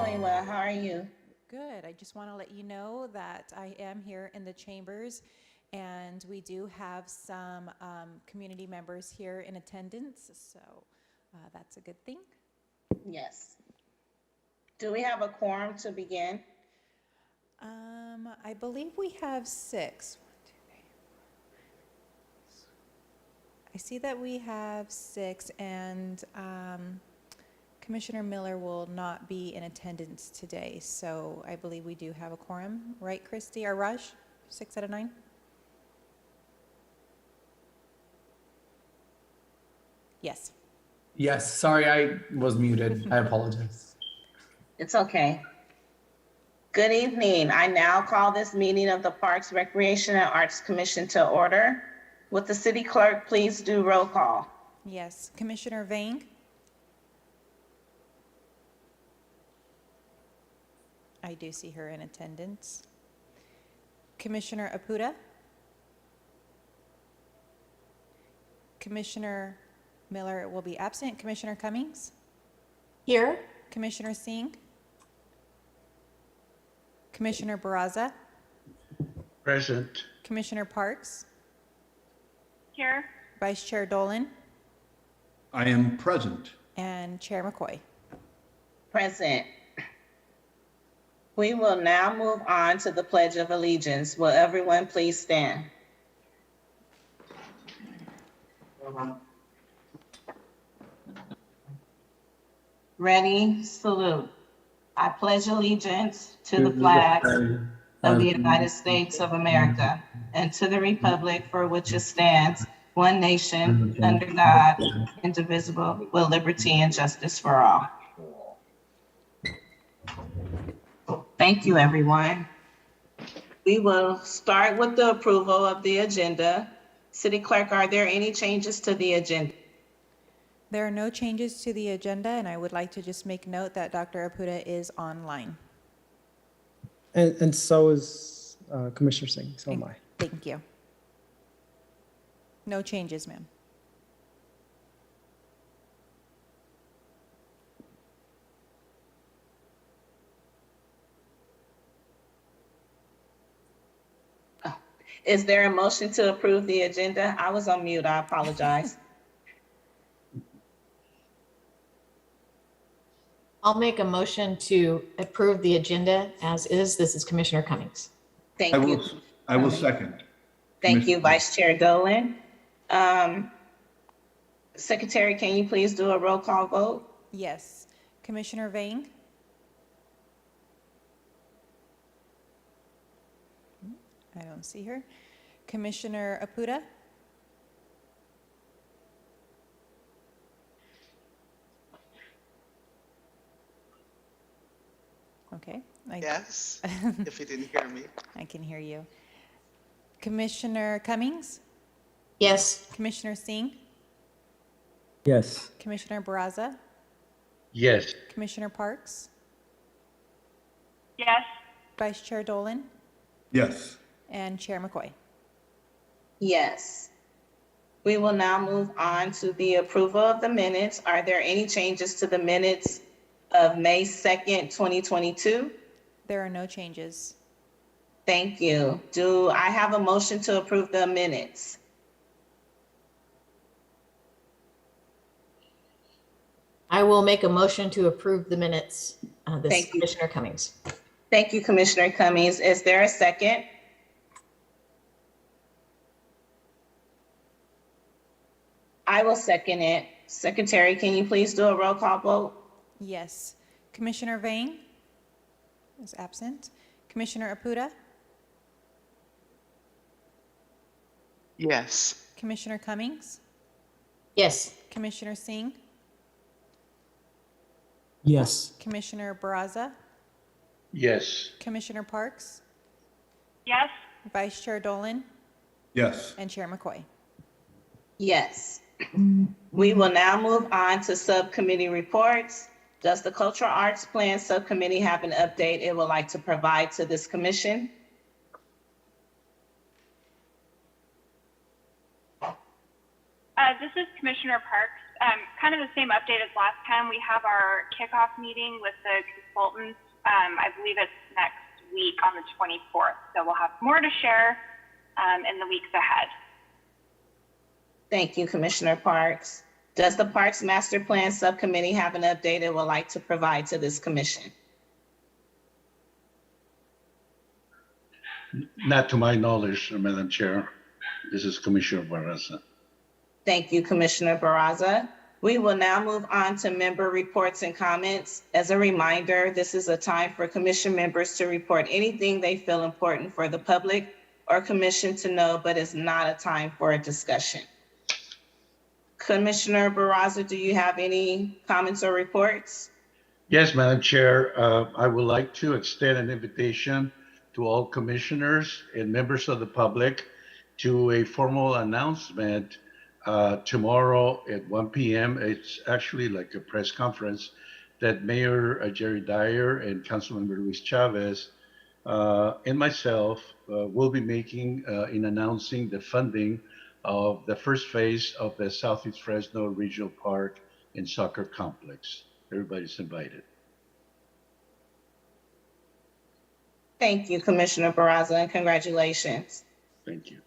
doing well. How are you? Good. I just want to let you know that I am here in the chambers, and we do have some community members here in attendance, so that's a good thing. Yes. Do we have a quorum to begin? I believe we have 6. 1, 2, 3, 4. I see that we have 6, and Commissioner Miller will not be in attendance today, so I believe we do have a quorum, right, Christy or Raj? 6 out of 9? Yes. Yes, sorry, I was muted. I apologize. It's okay. Good evening. I now call this meeting of the Parks, Recreation, and Arts Commission to order. Would the city clerk please do roll call? Yes. Commissioner Vang? I do see her in attendance. Commissioner Apuda? Commissioner Miller will be absent. Commissioner Cummings? Here. Commissioner Singh? Commissioner Barraza? Present. Commissioner Parks? Here. Vice Chair Dolan? I am present. And Chair McCoy? Present. We will now move on to the Pledge of Allegiance. Will everyone please stand? Ready, salute. I pledge allegiance to the flag of the United States of America and to the republic for which it stands, one nation, under God, indivisible, with liberty and justice for all. Thank you, everyone. We will start with the approval of the agenda. City Clerk, are there any changes to the agenda? There are no changes to the agenda, and I would like to just make note that Dr. Apuda is online. And so is Commissioner Singh, so am I. Thank you. No changes, ma'am. Is there a motion to approve the agenda? I was on mute, I apologize. I'll make a motion to approve the agenda as is. This is Commissioner Cummings. Thank you. I will second. Thank you, Vice Chair Dolan. Secretary, can you please do a roll call vote? Yes. Commissioner Vang? I don't see her. Commissioner Apuda? Okay. Yes, if you didn't hear me. I can hear you. Commissioner Cummings? Yes. Commissioner Singh? Yes. Commissioner Barraza? Yes. Commissioner Parks? Yes. Vice Chair Dolan? Yes. And Chair McCoy? Yes. We will now move on to the approval of the minutes. Are there any changes to the minutes of May 2nd, 2022? There are no changes. Thank you. Do I have a motion to approve the minutes? I will make a motion to approve the minutes. This Thank is you. Commissioner Cummings. Thank you, Commissioner Cummings. Is there a second? I will second it. Secretary, can you please do a roll call vote? Yes. Commissioner Vang is absent. Commissioner Apuda? Yes, Commissioner Cummings? Yes. Commissioner Singh? Yes. Commissioner Barraza? Yes. Commissioner Parks? Yes. Vice Chair Dolan? Yes. And Chair McCoy? Yes. We will now move on to subcommittee reports. Does the Cultural Arts Plan Subcommittee have an update it would like to provide to this commission? This is Commissioner Parks. kind of the same update as last time. We have our kickoff meeting with the consultants. I believe it's next week on the 24th. So we'll have more to share in the weeks ahead. Thank you, Commissioner Parks. Does the Parks Master Plan Subcommittee have an update it would like to provide to this commission? Not to my knowledge, Madam Chair. This is Commissioner Barraza. Thank you, Commissioner Barraza. We will now move on to member reports and comments. As a reminder, this is a time for commission members to report anything they feel important for the public or commission to know, but it's not a time for a discussion. Commissioner Barraza, do you have any comments or reports? Yes, Madam Chair. I would like to extend an invitation to all commissioners and members of the public to a formal announcement tomorrow at 1 p.m. It's actually like a press conference that Mayor Jerry Dyer and Councilmember Luis Chavez and myself will be making in announcing the funding of the first phase of the Southeast Fresno Regional Park and Soccer Complex. Everybody's invited. Thank you, Commissioner Barraza, and congratulations. Thank you.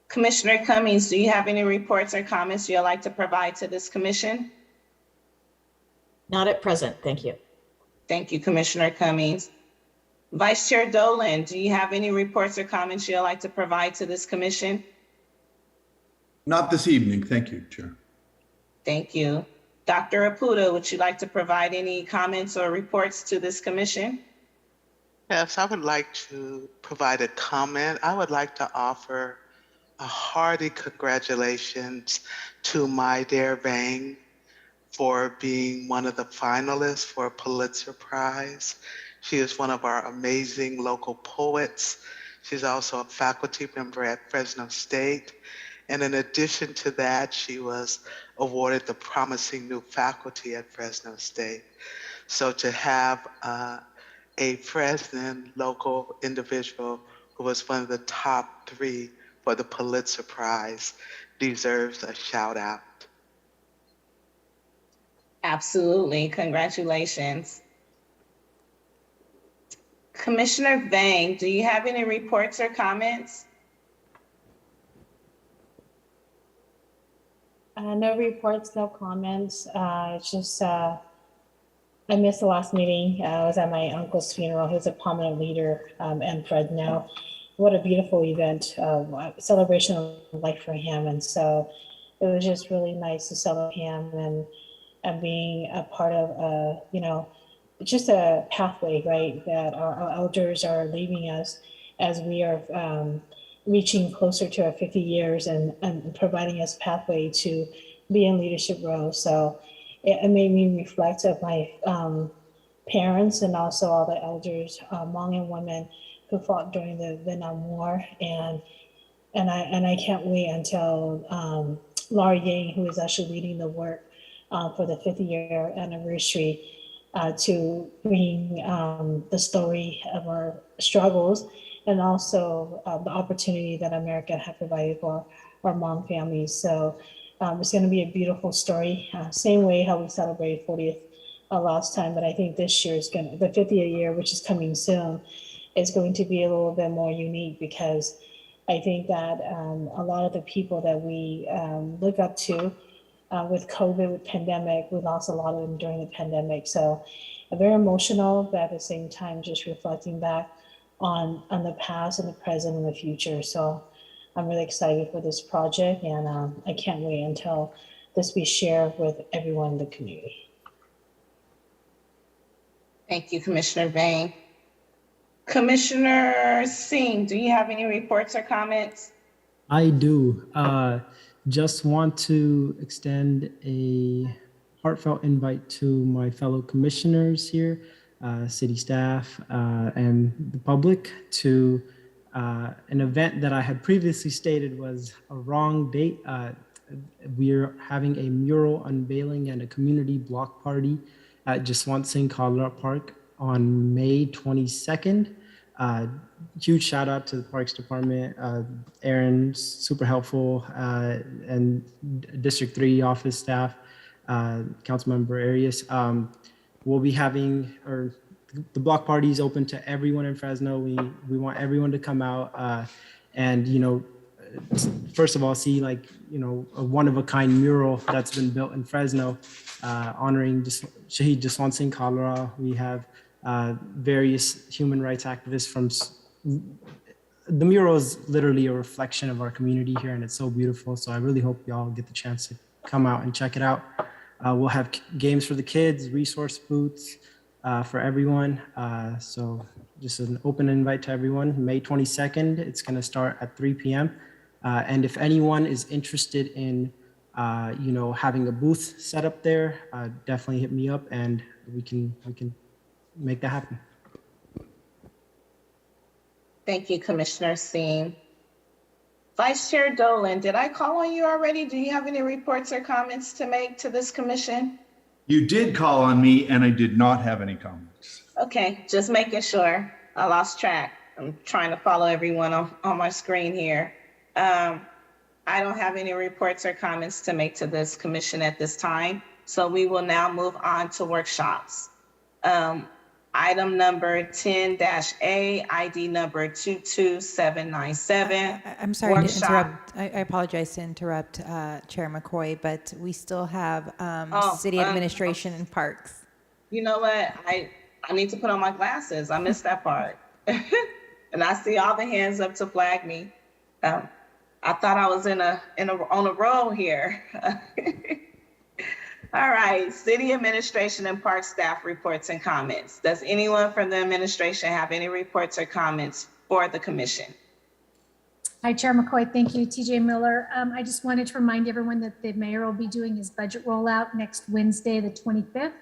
Commissioner Cummings, do you have any reports or comments you'd like to provide to this commission? Not at present, thank you. Thank you, Commissioner Cummings. Vice Chair Dolan, do you have any reports or comments you'd like to provide to this commission? Not this evening, thank you, Chair. Thank you. Dr. Apuda, would you like to provide any comments or reports to this commission? Yes, I would like to provide a comment. I would like to offer a hearty congratulations to my dear Vang for being one of the finalists for a Pulitzer Prize. She is one of our amazing local poets. She's also a faculty member at Fresno State. And in addition to that, she was awarded the Promising New Faculty at Fresno State. So to have a Fresno local individual who was one of the top 3 for the Pulitzer Prize deserves a shout out. Absolutely, congratulations. Commissioner Vang, do you have any reports or comments? No reports, no comments. It's just, I missed the last meeting. I was at my uncle's funeral. He was a prominent leader in Fresno. What a beautiful event, celebration of life for him. And so it was just really nice to celebrate him and being a part of, just a pathway, right, that our elders are leaving us as we are reaching closer to our 50 years and providing us pathway to be in leadership roles. So it made me reflect of my parents and also all the elders, men and women who fought during the Vietnam War. And I can't wait until Laura Yang, who is actually leading the work for the 50-year anniversary, to bring the story of our struggles and also the opportunity that America had provided for our Hmong families. So it's going to be a beautiful story. Same way how we celebrated 40th last time, but I think this year is going to, the 50th year, which is coming soon, is going to be a little bit more unique because I think that a lot of the people that we look up to with COVID, with pandemic, we lost a lot of them during the pandemic. So very emotional, but at the same time, just reflecting back on the past and the present and the future. So I'm really excited for this project, and I can't wait until this be shared with everyone in the community. Thank you, Commissioner Vang. Commissioner Singh, do you have any reports or comments? I do. Just want to extend a heartfelt invite to my fellow commissioners here, city staff, and the public to an event that I had previously stated was a wrong date. We're having a mural unveiling and a community block party at Just Want Sing Colorado Park on May 22nd. Huge shout out to the Parks Department. Aaron's super helpful, and District 3 office staff, Councilmember Arias. We'll be having, or the block party is open to everyone in Fresno. We want everyone to come out and, you know, first of all, see like, you know, a one-of-a-kind mural that's been built in Fresno, honoring Shahid Jaswant Singh Kalra. We have various human rights activists from, the mural is literally a reflection of our community here, and it's so beautiful. So I really hope y'all get the chance to come out and check it out. We'll have games for the kids, resource booths for everyone. So just an open invite to everyone. May 22nd, it's gonna start at 3 p.m. And if anyone is interested in, you know, having a booth set up there, definitely hit me up and we can make that happen. Thank you, Commissioner Singh. Vice Chair Dolan, did I call on you already? Do you have any reports or comments to make to this commission? You did call on me and I did not have any comments. Okay, just making sure. I lost track. I'm trying to follow everyone on my screen here. I don't have any reports or comments to make to this commission at this time. So we will now move on to workshops. Item number 10-A, ID number 22797. I'm sorry to Workshop. interrupt. I apologize to interrupt Chair McCoy, but we still have city administration and parks. You know what? I need to put on my glasses. I missed that part. And I see all the hands up to flag me. I thought I was on a roll here. All right, city administration and park staff reports and comments. Does anyone from the administration have any reports or comments for the commission? Hi, Chair McCoy. Thank you, TJ Miller. I just wanted to remind everyone that the mayor will be doing his budget rollout next Wednesday, the 25th.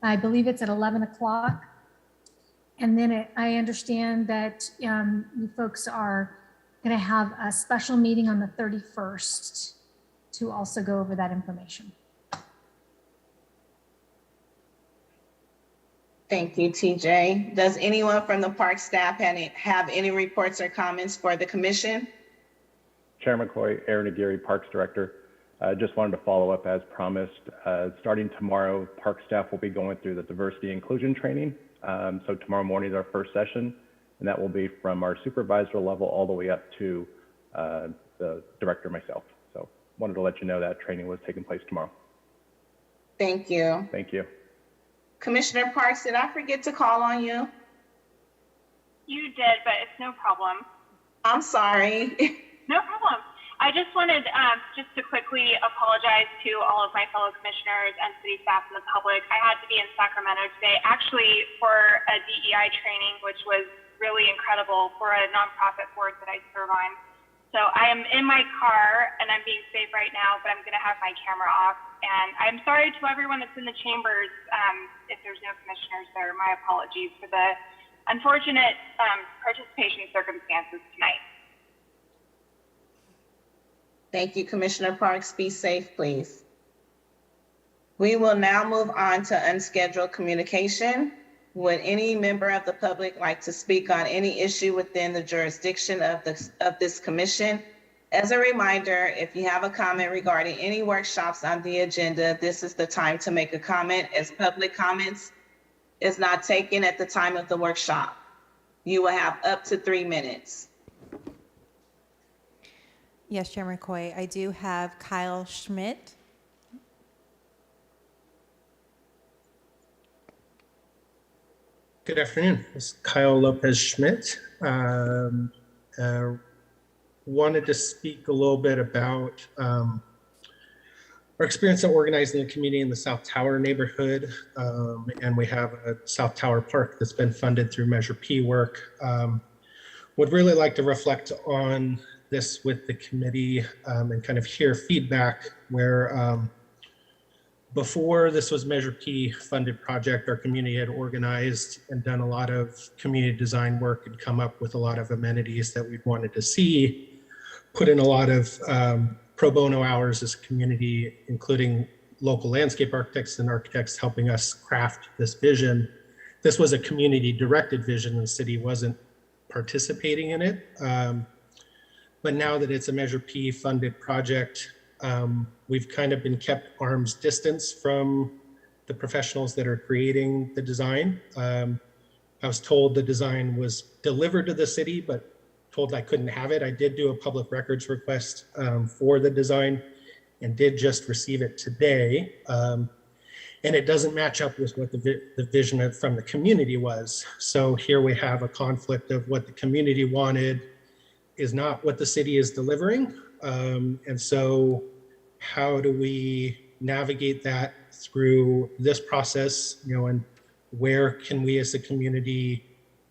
I believe it's at 11 o'clock. And then I understand that you folks are going to have a special meeting on the 31st to also go over that information. Thank you, TJ. Does anyone from the park staff have any reports or comments for the commission? Chair McCoy, Aaron Aguirre, Parks Director. Just wanted to follow up as promised. Starting tomorrow, park staff will be going through the diversity inclusion training. So tomorrow morning is our first session, and that will be from our supervisor level all the way up to the director myself. So wanted to let you know that training was taking place tomorrow. Thank you. Thank you. Commissioner Parks, did I forget to call on you? You did, but it's no problem. I'm sorry. No problem. I just wanted just to quickly apologize to all of my fellow commissioners and city staff and the public. I had to be in Sacramento today, actually for a DEI training, which was really incredible for a nonprofit board that I serve on. So I am in my car and I'm being safe right now, but I'm going to have my camera off. And I'm sorry to everyone that's in the chambers if there's no commissioners there. My apologies for the unfortunate participation circumstances tonight. Thank you, Commissioner Parks. Be safe, please. We will now move on to unscheduled communication. Would any member of the public like to speak on any issue within the jurisdiction of this commission? As a reminder, if you have a comment regarding any workshops on the agenda, this is the time to make a comment, as public comments is not taken at the time of the workshop. You will have up to 3 minutes. Yes, Chair McCoy, I do have Kyle Schmidt. Good afternoon. This is Kyle Lopez Schmidt. Wanted to speak a little bit about our experience of organizing the community in the South Tower neighborhood. And we have a South Tower Park that's been funded through Measure P work. Would really like to reflect on this with the committee and kind of hear feedback where before this was Measure P funded project, our community had organized and done a lot of community design work and come up with a lot of amenities that we wanted to see, put in a lot of pro bono hours as a community, including local landscape architects and architects helping us craft this vision. This was a community directed vision. The city wasn't participating in it. But now that it's a Measure P funded project, we've kind of been kept arm's distance from the professionals that are creating the design. I was told the design was delivered to the city, but told I couldn't have it. I did do a public records request for the design and did just receive it today. And it doesn't match up with what the vision from the community was. So here we have a conflict of what the community wanted is not what the city is delivering. And so how do we navigate that through this process, and where can we as a community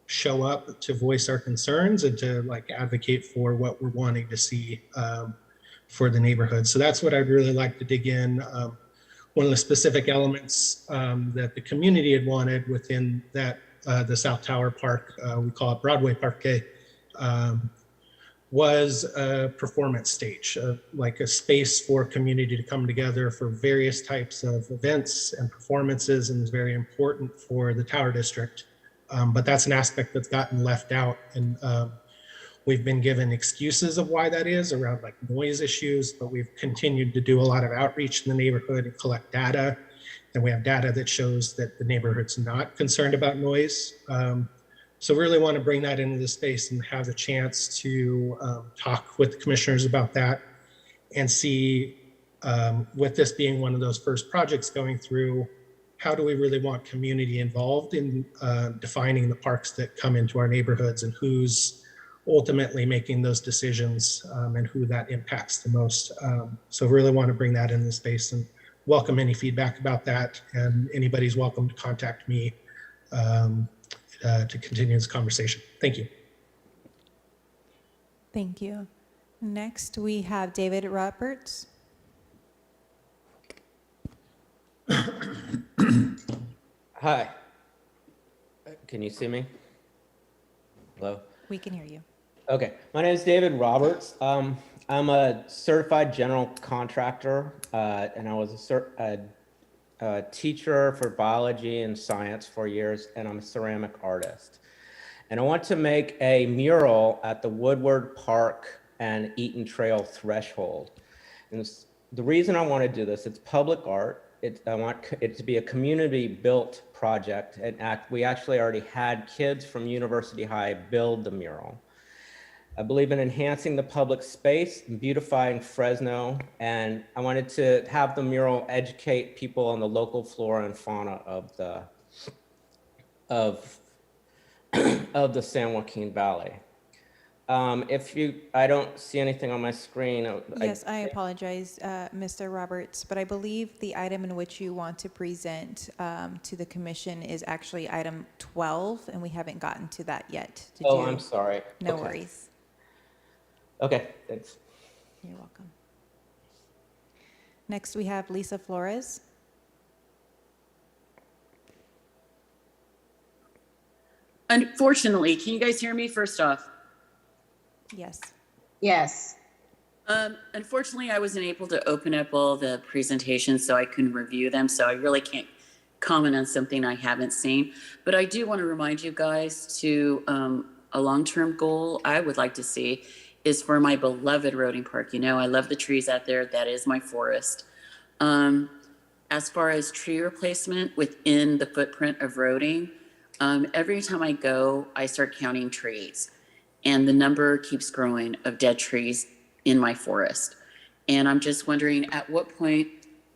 show up to voice our concerns and to advocate for what we're wanting to see for the neighborhood. So that's what I'd really like to dig in. One of the specific elements that the community had wanted within that the South Tower Park, we call it Broadway Park, was a performance stage, like a space for community to come together for various types of events and performances, and is very important for the Tower District. But that's an aspect that's gotten left out, and we've been given excuses of why that is around noise issues, but we've continued to do a lot of outreach in the neighborhood and collect data. And we have data that shows that the neighborhood's not concerned about noise. So really want to bring that into the space and have the chance to talk with the commissioners about that and see, with this being one of those first projects going through, how do we really want community involved in defining the parks that come into our neighborhoods, and who's ultimately making those decisions, and who that impacts the most. So really want to bring that into the space and welcome any feedback about that. And anybody's welcome to contact me to continue this conversation. Thank you. Thank you. Next, we have David Roberts. Hi. Can you see me? Hello? We can hear you. Okay. My name is David Roberts. I'm a certified general contractor, and I was a teacher for biology and science for years, and I'm a ceramic artist. And I want to make a mural at the Woodward Park and Eaton Trail threshold. And the reason I want to do this, it's public art. I want it to be a community-built project. And we actually already had kids from University High build the mural. I believe in enhancing the public space and beautifying Fresno. And I wanted to have the mural educate people on the local flora and fauna of the San Joaquin Valley. I don't see anything on my screen. Yes, I apologize, Mr. Roberts, but I believe the item in which you want to present to the commission is actually item 12, and we haven't gotten to that yet. I'm sorry. No Okay. worries. Okay, thanks. You're welcome. Next, we have Lisa Flores. Unfortunately, can you guys hear me first off? Yes. Yes. Unfortunately, I wasn't able to open up all the presentations, so I couldn't review them. So I really can't comment on something I haven't seen. But I do want to remind you guys to a long-term goal I would like to see is for my beloved Roding Park. I love the trees out there. That is my forest. As far as tree replacement within the footprint of Roding, every time I go, I start counting trees. And the number keeps growing of dead trees in my forest. And I'm just wondering, at what point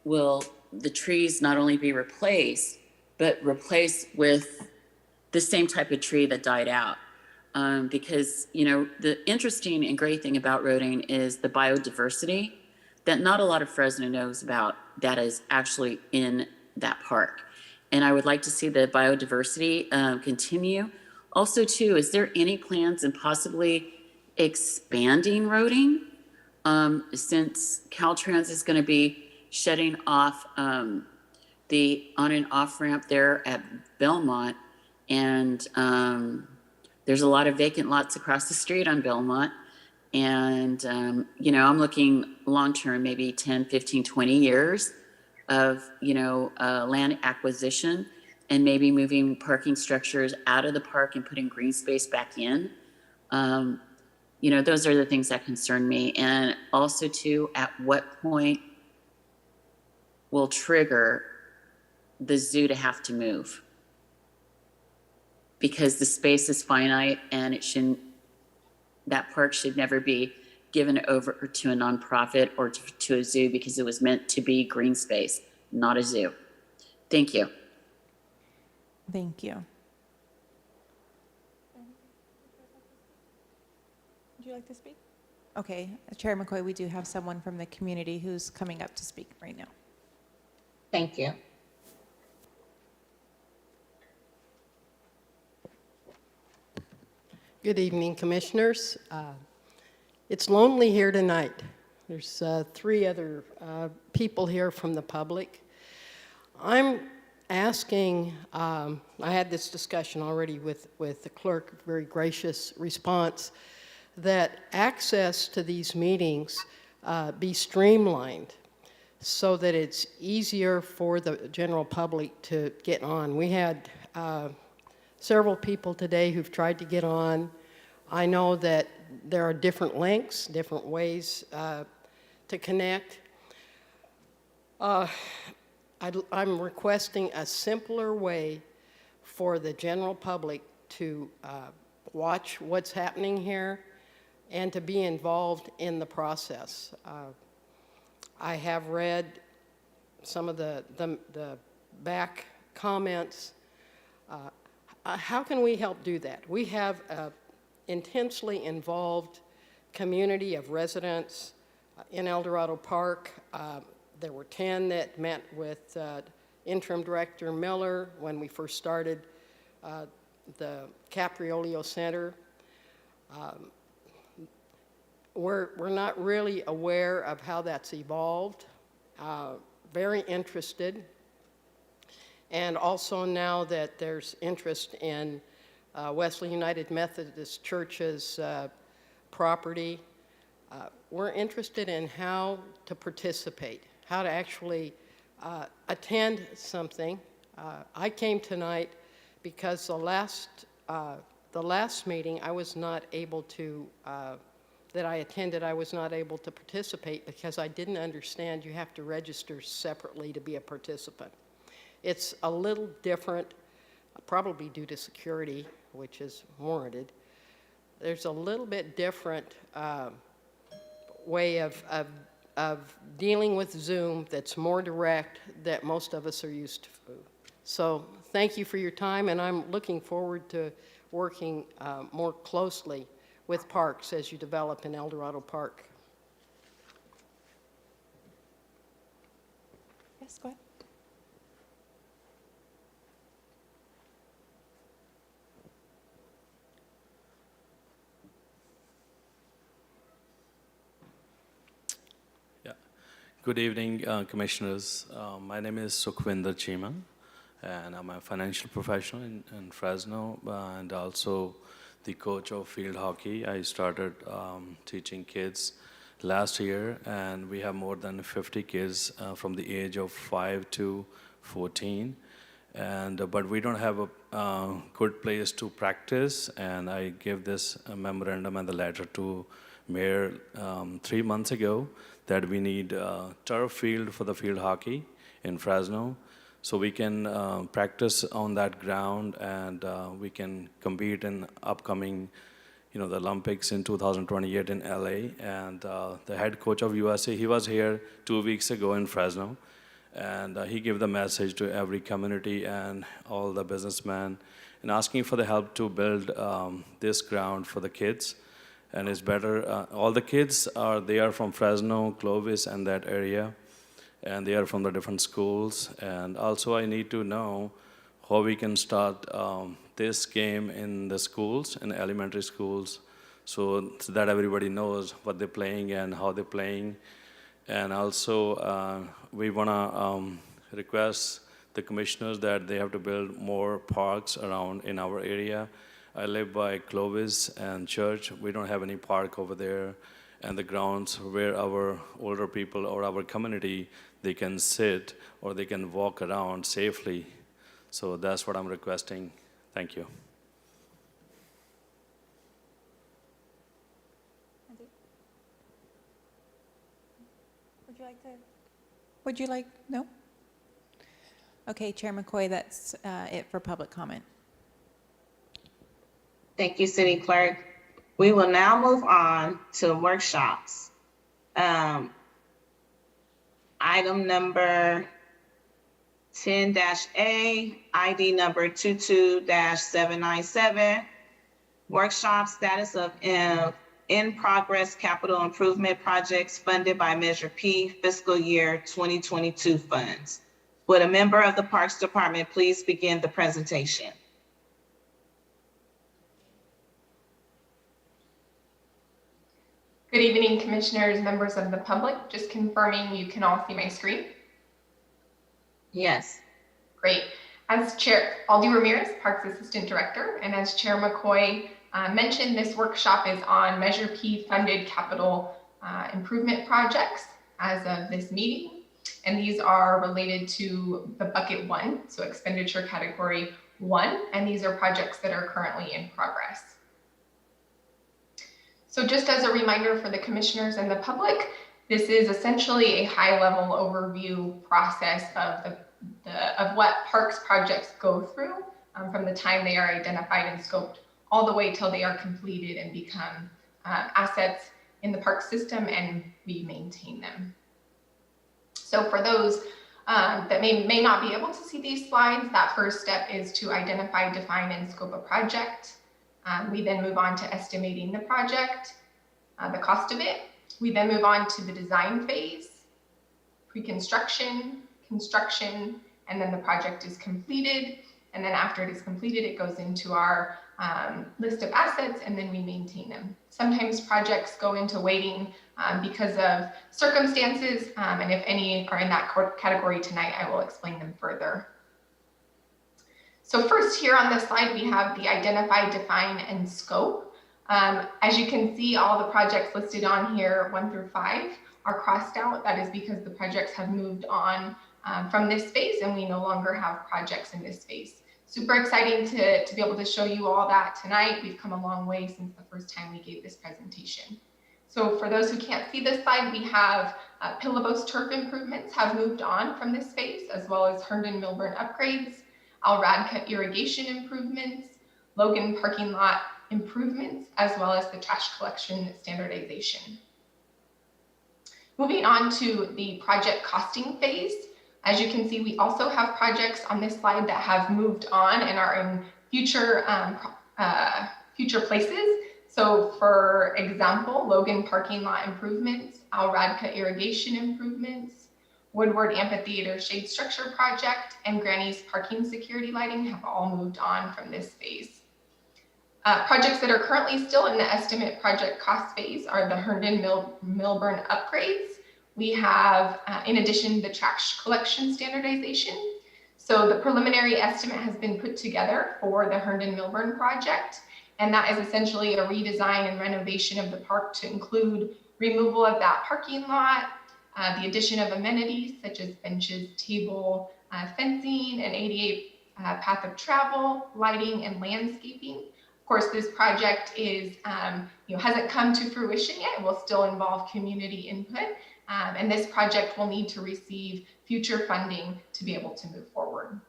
will the trees not only be replaced, but replaced with the same type of tree that died out? Because, the interesting and great thing about Roding is the biodiversity that not a lot of Fresno knows about that is actually in that park. And I would like to see the biodiversity continue. Also, too, is there any plans in possibly expanding Roding since Caltrans is going to be shutting off the on and off ramp there at Belmont, and there's a lot of vacant lots across the street on Belmont. And, I'm looking long-term, maybe 10, 15, 20 years of, land acquisition and maybe moving parking structures out of the park and putting green space back in. You know, those are the things that concern me. And also too, at what point will trigger the zoo to have to move? Because the space is finite and it shouldn't, that park should never be given over to a nonprofit or to a zoo, because it was meant to be green space, not a zoo. Thank you. Thank you. Would you like to speak? Okay, Chair McCoy, we do have someone from the community who's coming up to speak right now. Thank you. Good evening, Commissioners. It's lonely here tonight. There's 3 other people here from the public. I'm asking, I had this discussion already with the clerk, very gracious response, that access to these meetings be streamlined so that it's easier for the general public to get on. We had several people today who've tried to get on. I know that there are different links, different ways to connect. I'm requesting a simpler way for the general public to watch what's happening here and to be involved in the process. I have read some of the back comments. How can we help do that? We have an intensely involved community of residents in El Dorado Park. There were 10 that met with Interim Director Miller when we first started the Capriolio Center. We're not really aware of how that's evolved. Very interested. And also now that there's interest in Wesley United Methodist Church's property, we're interested in how to participate, how to actually attend something. I came tonight because the last meeting I was not able to, that I attended, I was not able to participate because I didn't understand you have to register separately to be a participant. It's a little different, probably due to security, which is warranted. There's a little bit different way of dealing with Zoom that's more direct that most of us are used to. So thank you for your time, and I'm looking forward to working more closely with parks as you develop in El Dorado Park. Yes, go ahead. Good evening, Commissioners. My name is Sukhvinder Cheeman, and I'm a financial professional in Fresno, and also the coach of field hockey. I started teaching kids last year, and we have more than 50 kids from the age of 5 to 14. But we don't have a good place to practice, and I gave this memorandum and the letter to Mayor 3 months ago that we need a turf field for the field hockey in Fresno, so we can practice on that ground, and we can compete in upcoming, the Olympics in 2028 in LA. And the head coach of USA, he was here 2 weeks ago in Fresno, and he gave the message to every community and all the businessmen and asking for the help to build this ground for the kids. And it's better, all the kids they are from Fresno, Clovis, and that area, and they are from the different schools. And also I need to know how we can start this game in the schools, in elementary schools, so that everybody knows what they're playing and how they're playing. And also we wanna request the commissioners that they have to build more parks around in our area. I live by Clovis and Church. We don't have any park over there, and the grounds where our older people or our community, they can sit or they can walk around safely. So that's what I'm requesting. Thank you. would you like, no? Okay, Chair McCoy, that's it for public comment. Thank you, City Clerk. We will now move on to workshops. Item number 10-A, ID number 22-797, workshop status of in-progress capital improvement projects funded by Measure P fiscal year 2022 funds. Would a member of the Parks Department please begin the presentation? Good evening, commissioners, members of the public. Just confirming you can all see my screen. Yes. Great. As Chair Aldi Ramirez, Parks Assistant Director, and as Chair McCoy mentioned, this workshop is on Measure P funded capital improvement projects as of this meeting. And these are related to the bucket 1, so expenditure category 1, and these are projects that are currently in progress. So just as a reminder for the commissioners and the public, this is essentially a high-level overview process of what parks projects go through from the time they are identified and scoped all the way till they are completed and become assets in the park system and we maintain them. So for those that may not be able to see these slides, that first step is to identify, define, and scope a project. We then move on to estimating the project, the cost of it. We then move on to the design phase, pre-construction, construction, and then the project is completed. And then after it is completed, it goes into our list of assets, and then we maintain them. Sometimes projects go into waiting because of circumstances, and if any are in that category tonight, I will explain them further. So first here on this slide, we have the identify, define, and scope. As you can see, all the projects listed on here, 1 through 5, are crossed out. That is because the projects have moved on from this phase and we no longer have projects in this phase. Super exciting to be able to show you all that tonight. We've come a long way since the first time we gave this presentation. So for those who can't see this slide, we have Pillowbo's turf improvements have moved on from this phase, as well as Herndon Milburn upgrades, Radka irrigation improvements, Logan parking lot improvements, as well as the trash collection standardization. Moving on to the project costing phase. As you can see, we also have projects on this slide that have moved on and are in future places. So for example, Logan parking lot improvements, Radka irrigation improvements, Woodward Amphitheater shade structure project, and Granny's parking security lighting have all moved on from this phase. Projects that are currently still in the estimate project cost phase are the Herndon Milburn upgrades. We have, in addition, the trash collection standardization. So the preliminary estimate has been put together for the Herndon Milburn project, and that is essentially a redesign and renovation of the park to include removal of that parking lot, the addition of amenities such as benches, table, fencing, an ADA path of travel, lighting, and landscaping. Of course, this project is, hasn't come to fruition yet. It will still involve community input, and this project will need to receive future funding to be able to move forward.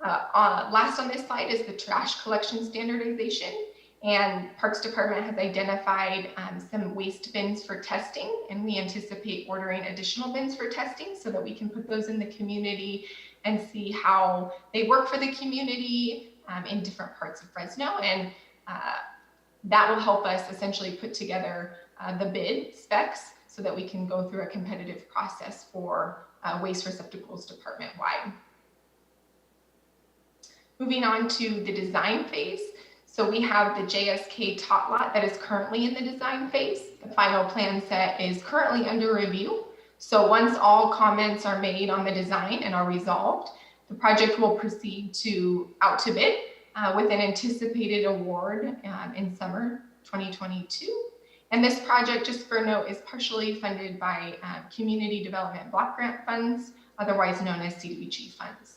Last on this slide is the trash collection standardization, and Parks Department has identified some waste bins for testing, and we anticipate ordering additional bins for testing so that we can put those in the community and see how they work for the community in different parts of Fresno, and that will help us essentially put together the bid specs so that we can go through a competitive process for waste receptacles department-wide. Moving on to the design phase. So we have the JSK tot lot that is currently in the design phase. The final plan set is currently under review. So once all comments are made on the design and are resolved, the project will proceed out to bid with an anticipated award in summer 2022. And this project, just for note, is partially funded by Community Development Block Grant funds, otherwise known as CDBG funds.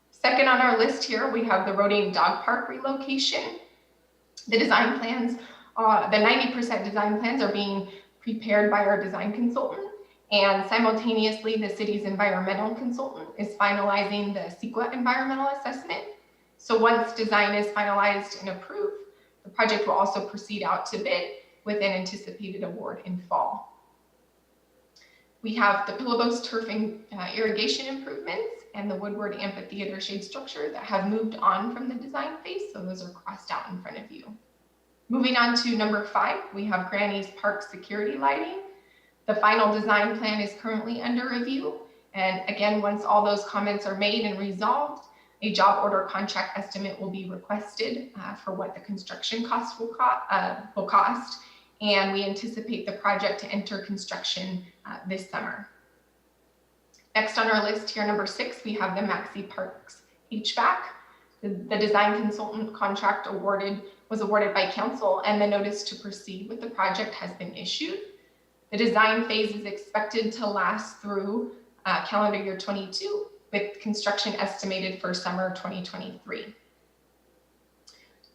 Second on our list here, we have the Roding Dog Park relocation. The design plans, the 90% design plans are being prepared by our design consultant, And simultaneously, the city's environmental consultant is finalizing the CEQA environmental assessment. So once design is finalized and approved, the project will also proceed out to bid with an anticipated award in fall. We have the Pillow turf and irrigation improvements and the Woodward Amphitheater shade structure that have moved on from the design phase. So those are crossed out in front of you. Moving on to number 5, we have Granny's Park security lighting. The final design plan is currently under review. And again, once all those comments are made and resolved, a job order contract estimate will be requested for what the construction costs will cost. And we anticipate the project to enter construction this summer. Next on our list here, number 6, we have the Maxi Parks HVAC. The design consultant contract was awarded by council, and the notice to proceed with the project has been issued. The design phase is expected to last through calendar year 22, with construction estimated for summer 2023.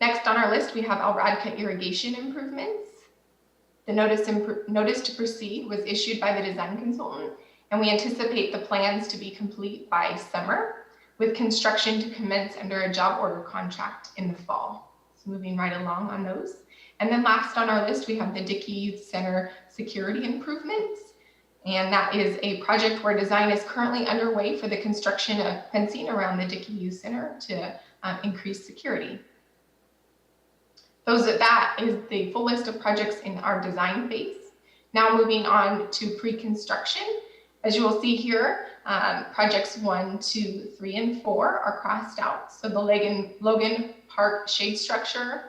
Next on our list, we have Radka irrigation improvements. The notice to proceed was issued by the design consultant, and we anticipate the plans to be complete by summer, with construction to commence under a job order contract in the fall. So moving right along on those. And then last on our list, we have the Dickey Youth Center security improvements. And that is a project where design is currently underway for the construction of fencing around the Dickey Youth Center to increase security. That is the full list of projects in our design phase. Now moving on to pre-construction. As you will see here, projects 1, 2, 3, and 4 are crossed out. So the Logan Park shade structure,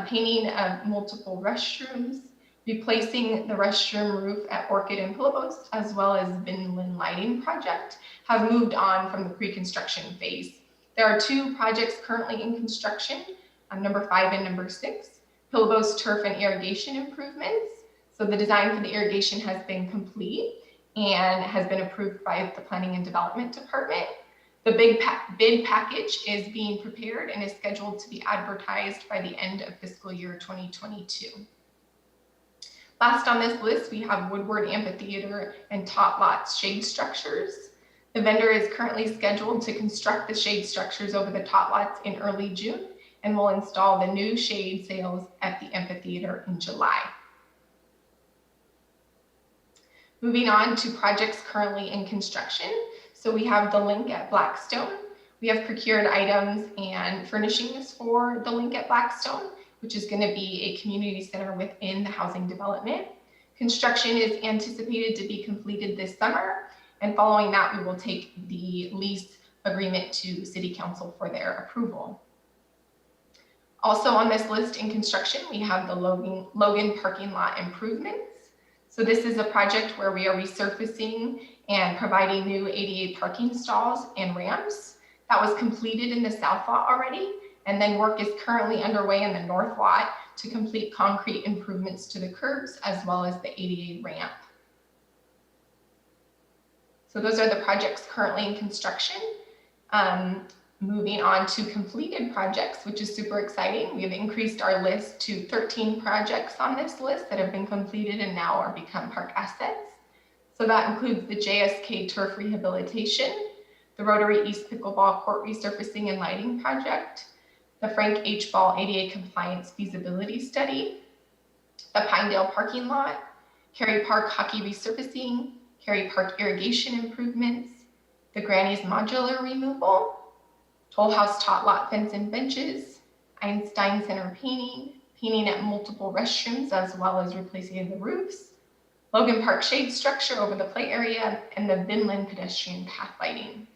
painting of multiple restrooms, replacing the restroom roof at Orchid and Pillow, as well as Vinland lighting project, have moved on from the pre-construction phase. There are 2 projects currently in construction, number 5 and number 6, Pillow turf and irrigation improvements. So the design for the irrigation has been complete and has been approved by the Planning and Development Department. The bid package is being prepared and is scheduled to be advertised by the end of fiscal year 2022. Last on this list, we have Woodward Amphitheater and Tot Lots shade structures. The vendor is currently scheduled to construct the shade structures over the Tot Lots in early June and will install the new shade sails at the amphitheater in July. Moving on to projects currently in construction. So we have the link at Blackstone. We have procured items and furnishings for the link at Blackstone, which is going to be a community center within the housing development. Construction is anticipated to be completed this summer, and following that, we will take the lease agreement to City Council for their approval. Also on this list in construction, we have the Logan parking lot improvements. So this is a project where we are resurfacing and providing new ADA parking stalls and ramps. That was completed in the south lot already, and then work is currently underway in the north lot to complete concrete improvements to the curbs as well as the ADA ramp. So those are the projects currently in construction. Moving on to completed projects, which is super exciting. We have increased our list to 13 projects on this list that have been completed and now are become park assets. So that includes the JSK turf rehabilitation, the Rotary East Pickleball Court resurfacing and lighting project, the Frank H. Ball ADA compliance feasibility study, the Pinedale parking lot, Cary Park hockey resurfacing, Cary Park irrigation improvements, the Granny's modular removal, Toll House Tot Lot fence and benches, Einstein Center painting at multiple restrooms as well as replacing the roofs, Logan Park shade structure over the play area, and the Vinland pedestrian path lighting.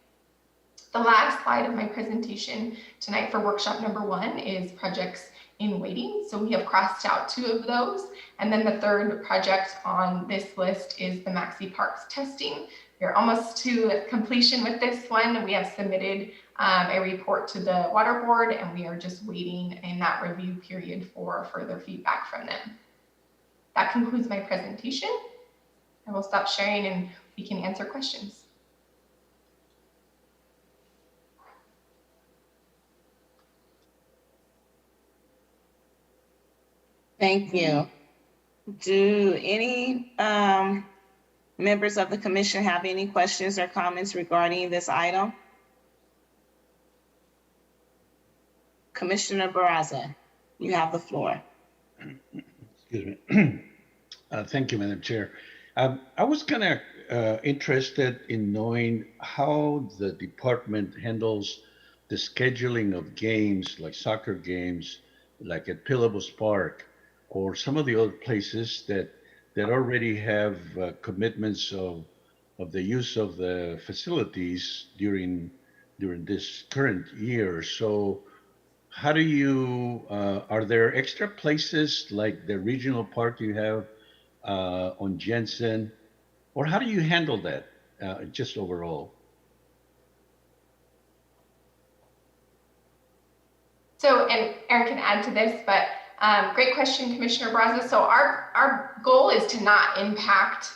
The last slide of my presentation tonight for workshop number 1 is projects in waiting. So we have crossed out 2 of those. And then the third project on this list is the Maxi Parks testing. We're almost to completion with this one. We have submitted a report to the water board, and we are just waiting in that review period for further feedback from them. That concludes my presentation. I will stop sharing and we can answer questions. Thank you. Do any Members of the commission have any questions or comments regarding this item? Commissioner Barraza, you have the floor. Excuse me. Thank you, Madam Chair. I was kind of interested in knowing how the department handles the scheduling of games, like soccer games, like at Milburn Park, or some of the other places that already have commitments of the use of the facilities during this current year. So how do you, are there extra places like the regional park you have on Jensen, or how do you handle that just overall? So, and Aaron can add to this, but great question, Commissioner Barraza. So our goal is to not impact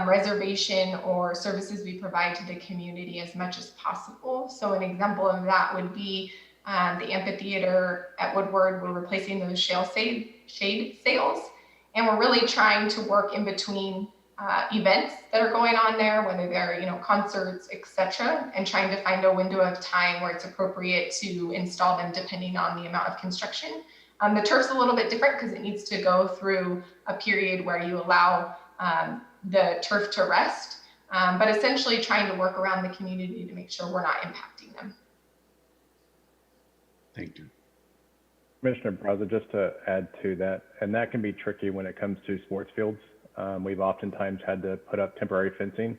reservation or services we provide to the community as much as possible. So an example of that would be the amphitheater at Woodward. We're replacing those shade sails, and we're really trying to work in between events that are going on there, whether they're concerts, etc., and trying to find a window of time where it's appropriate to install them depending on the amount of construction. The turf's a little bit different because it needs to go through a period where you allow the turf to rest, but essentially trying to work around the community to make sure we're not impacting them. Thank you. Commissioner Barraza, just to add to that, and that can be tricky when it comes to sports fields. We've oftentimes had to put up temporary fencing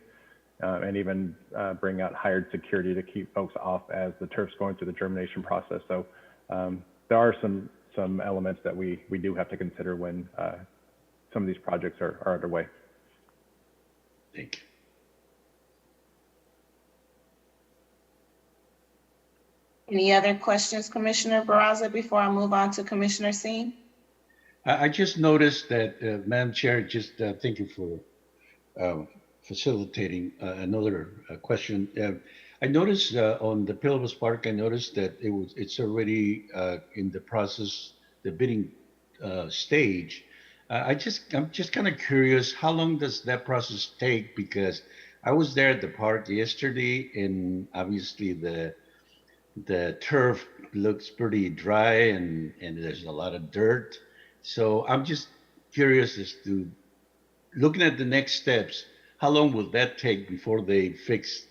and even bring out hired security to keep folks off as the turf's going through the germination process. So there are some elements that we do have to consider when some of these projects are underway. Thank you. Any other questions, Commissioner Barraza, before I move on to Commissioner Singh? I just noticed that, Madam Chair, just thank you for facilitating another question. I noticed on the Milburn Park, I noticed that it's already in the process, the bidding stage. I'm just kind of curious, how long does that process take? Because I was there at the park yesterday, and obviously the turf looks pretty dry, and there's a lot of dirt. So I'm just curious as to, looking at the next steps, how long will that take before they fix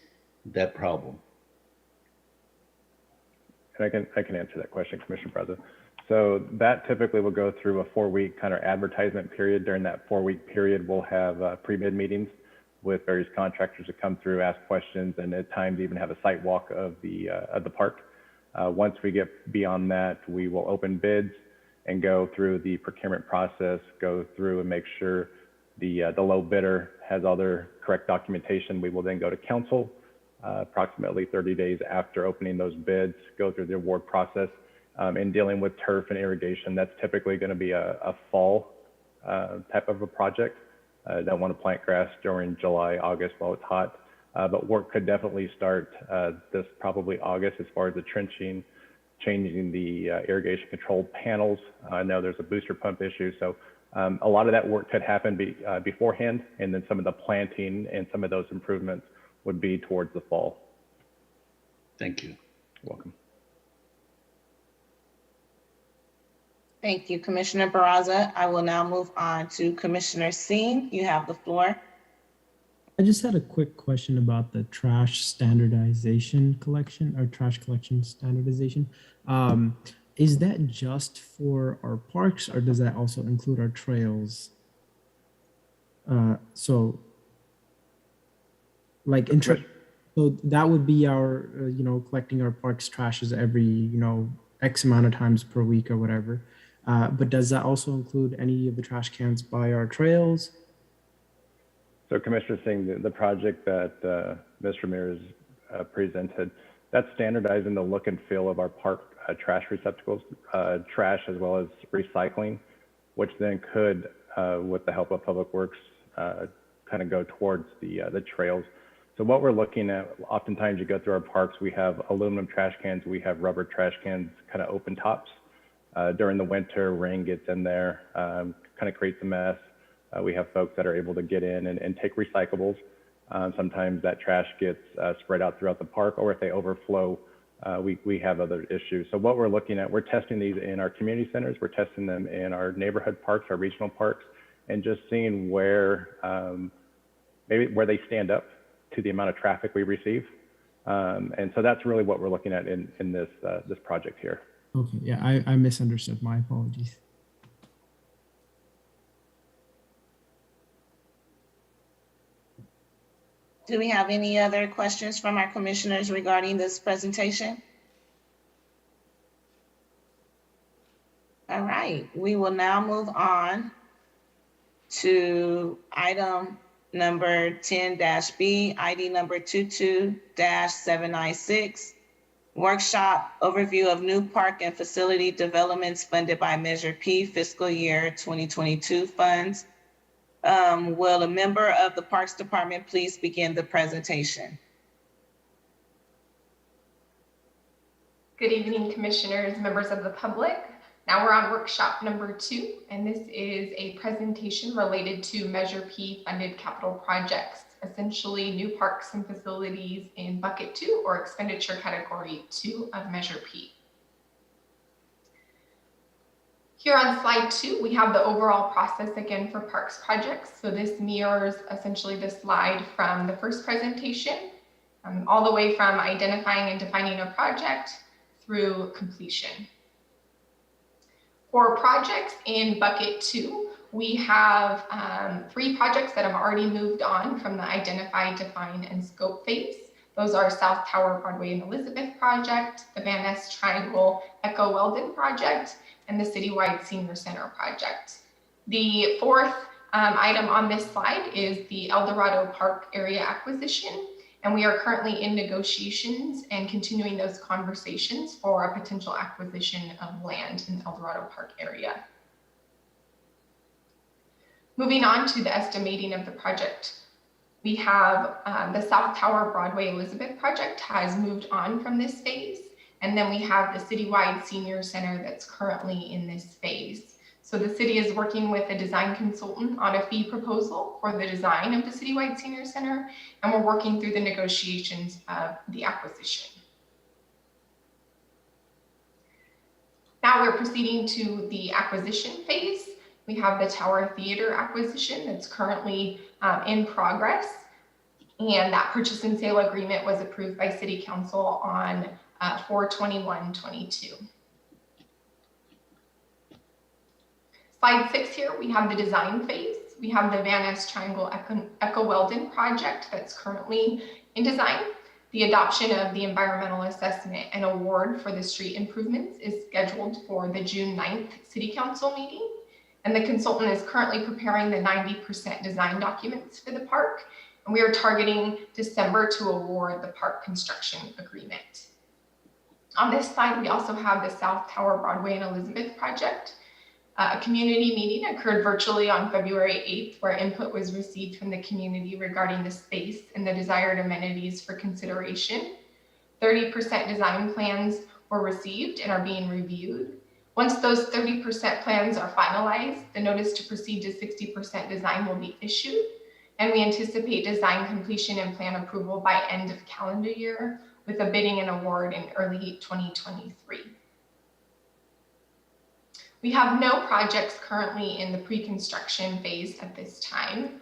that problem? And I can answer that question, Commissioner Barraza. So that typically will go through a 4-week kind of advertisement period. During that 4-week period, we'll have pre-bid meetings with various contractors that come through, ask questions, and at times even have a site walk of the park. Once we get beyond that, we will open bids and go through the procurement process, go through and make sure the low bidder has all their correct documentation. We will then go to council approximately 30 days after opening those bids, go through the award process. In dealing with turf and irrigation, that's typically going to be a fall type of a project. Don't want to plant grass during July, August while it's hot, but work could definitely start this probably August as far as the trenching, changing the irrigation control panels. I know there's a booster pump issue, so a lot of that work could happen beforehand, and then some of the planting and some of those improvements would be towards the fall. Thank you. You're welcome. Thank you, Commissioner Barraza. I will now move on to Commissioner Singh. You have the floor. I just had a quick question about the trash standardization collection, or trash collection standardization. Is that just for our parks, or does that also include our trails? So that would be our, collecting our parks trashes every, X amount of times per week or whatever. But does that also include any of the trash cans by our trails? So Commissioner Singh, the project that Ms. Ramirez presented, that's standardizing the look and feel of our park trash receptacles, trash as well as recycling, which then could, with the help of Public Works, kind of go towards the trails. So what we're looking at, oftentimes you go through our parks, we have aluminum trash cans, we have rubber trash cans, kind of open tops. During the winter, rain gets in there, kind of creates a mess. We have folks that are able to get in and take recyclables. Sometimes that trash gets spread out throughout the park, or if they overflow, we have other issues. So what we're looking at, we're testing these in our community centers, we're testing them in our neighborhood parks, our regional parks, and just seeing where maybe where they stand up to the amount of traffic we receive. And so that's really what we're looking at in this this project here. Okay, yeah, I misunderstood. My apologies. Do we have any other questions from our commissioners regarding this presentation? All right, we will now move on to item number 10-B, ID number 22-796, workshop overview of new park and facility developments funded by Measure P fiscal year 2022 funds. Will a member of the Parks Department please begin the presentation? Good evening, commissioners, members of the public. Now we're on workshop number 2, and this is a presentation related to Measure P funded capital projects, essentially new parks and facilities in bucket 2 or expenditure category 2 of Measure P. Here on slide 2, we have the overall process again for parks projects. So this mirrors essentially the slide from the first presentation, all the way from identifying and defining a project through completion. For projects in bucket 2, we have 3 projects that have already moved on from the identify, define, and scope phase. Those are South Tower Broadway and Elizabeth project, the Van Ness Triangle Echo Weldon project, and the Citywide Senior Center project. The 4th item on this slide is the El Dorado Park area acquisition, and we are currently in negotiations and continuing those conversations for a potential acquisition of land in the El Dorado Park area. Moving on to the estimating of the project. We have the South Tower Broadway Elizabeth project has moved on from this phase. And then we have the Citywide Senior Center that's currently in this phase. So the city is working with a design consultant on a fee proposal for the design of the Citywide Senior Center, and we're working through the negotiations of the acquisition. Now we're proceeding to the acquisition phase. We have the Tower Theater acquisition that's currently in progress, and that purchase and sale agreement was approved by City Council on 4/21/22. Slide 6 here, we have the design phase. We have the Van Ness Triangle Echo Weldon project that's currently in design. The adoption of the environmental assessment and award for the street improvements is scheduled for the June 9th City Council meeting. And the consultant is currently preparing the 90% design documents for the park. And we are targeting December to award the park construction agreement. On this slide, we also have the South Tower Broadway and Elizabeth project. A community meeting occurred virtually on February 8th, where input was received from the community regarding the space and the desired amenities for consideration. 30% design plans were received and are being reviewed. Once those 30% plans are finalized, the notice to proceed to 60% design will be issued, and we anticipate design completion and plan approval by end of calendar year, with a bidding and award in early 2023. We have no projects currently in the pre-construction phase at this time.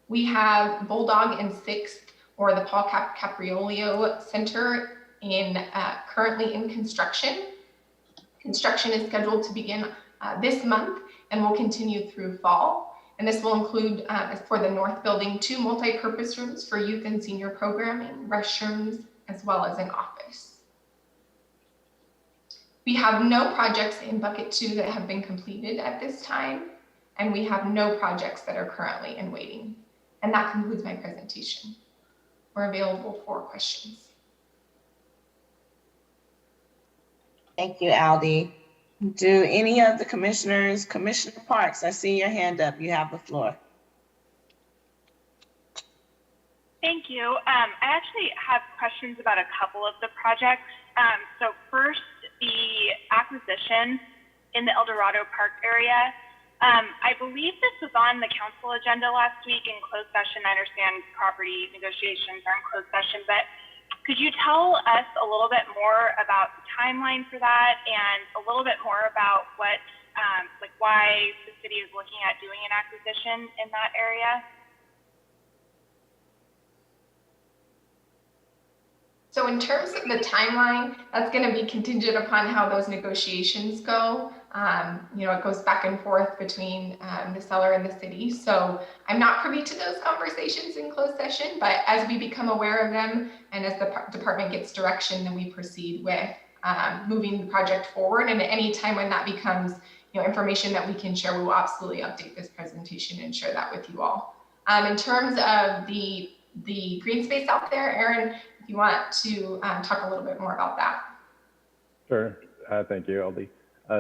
We have Bulldog and 6th, or the Paul Capriolio Center, currently in construction. Construction is scheduled to begin this month and will continue through fall. And this will include, for the North Building, 2 multi-purpose rooms for youth and senior programming, restrooms, as well as an office. We have no projects in bucket 2 that have been completed at this time, and we have no projects that are currently in waiting. And that concludes my presentation. We're available for questions. Thank you, Aldi. Do any of the commissioners, Commissioner Parks, I see your hand up. You have the floor. Thank you. I actually have questions about a couple of the projects. So first, the acquisition in the El Dorado Park area. I believe this was on the council agenda last week in closed session. I understand property negotiations are in closed session, but could you tell us a little bit more about the timeline for that and a little bit more about what, like why the city is looking at doing an acquisition in that area? So in terms of the timeline, that's going to be contingent upon how those negotiations go. You know, it goes back and forth between the seller and the city. So I'm not privy to those conversations in closed session, but as we become aware of them and as the department gets direction, then we proceed with moving the project forward. And at any time when that becomes, you know, information that we can share, we will absolutely update this presentation and share that with you all. In terms of the green space out there, Aaron, if you want to talk a little bit more about that. Sure. Thank you, Aldi.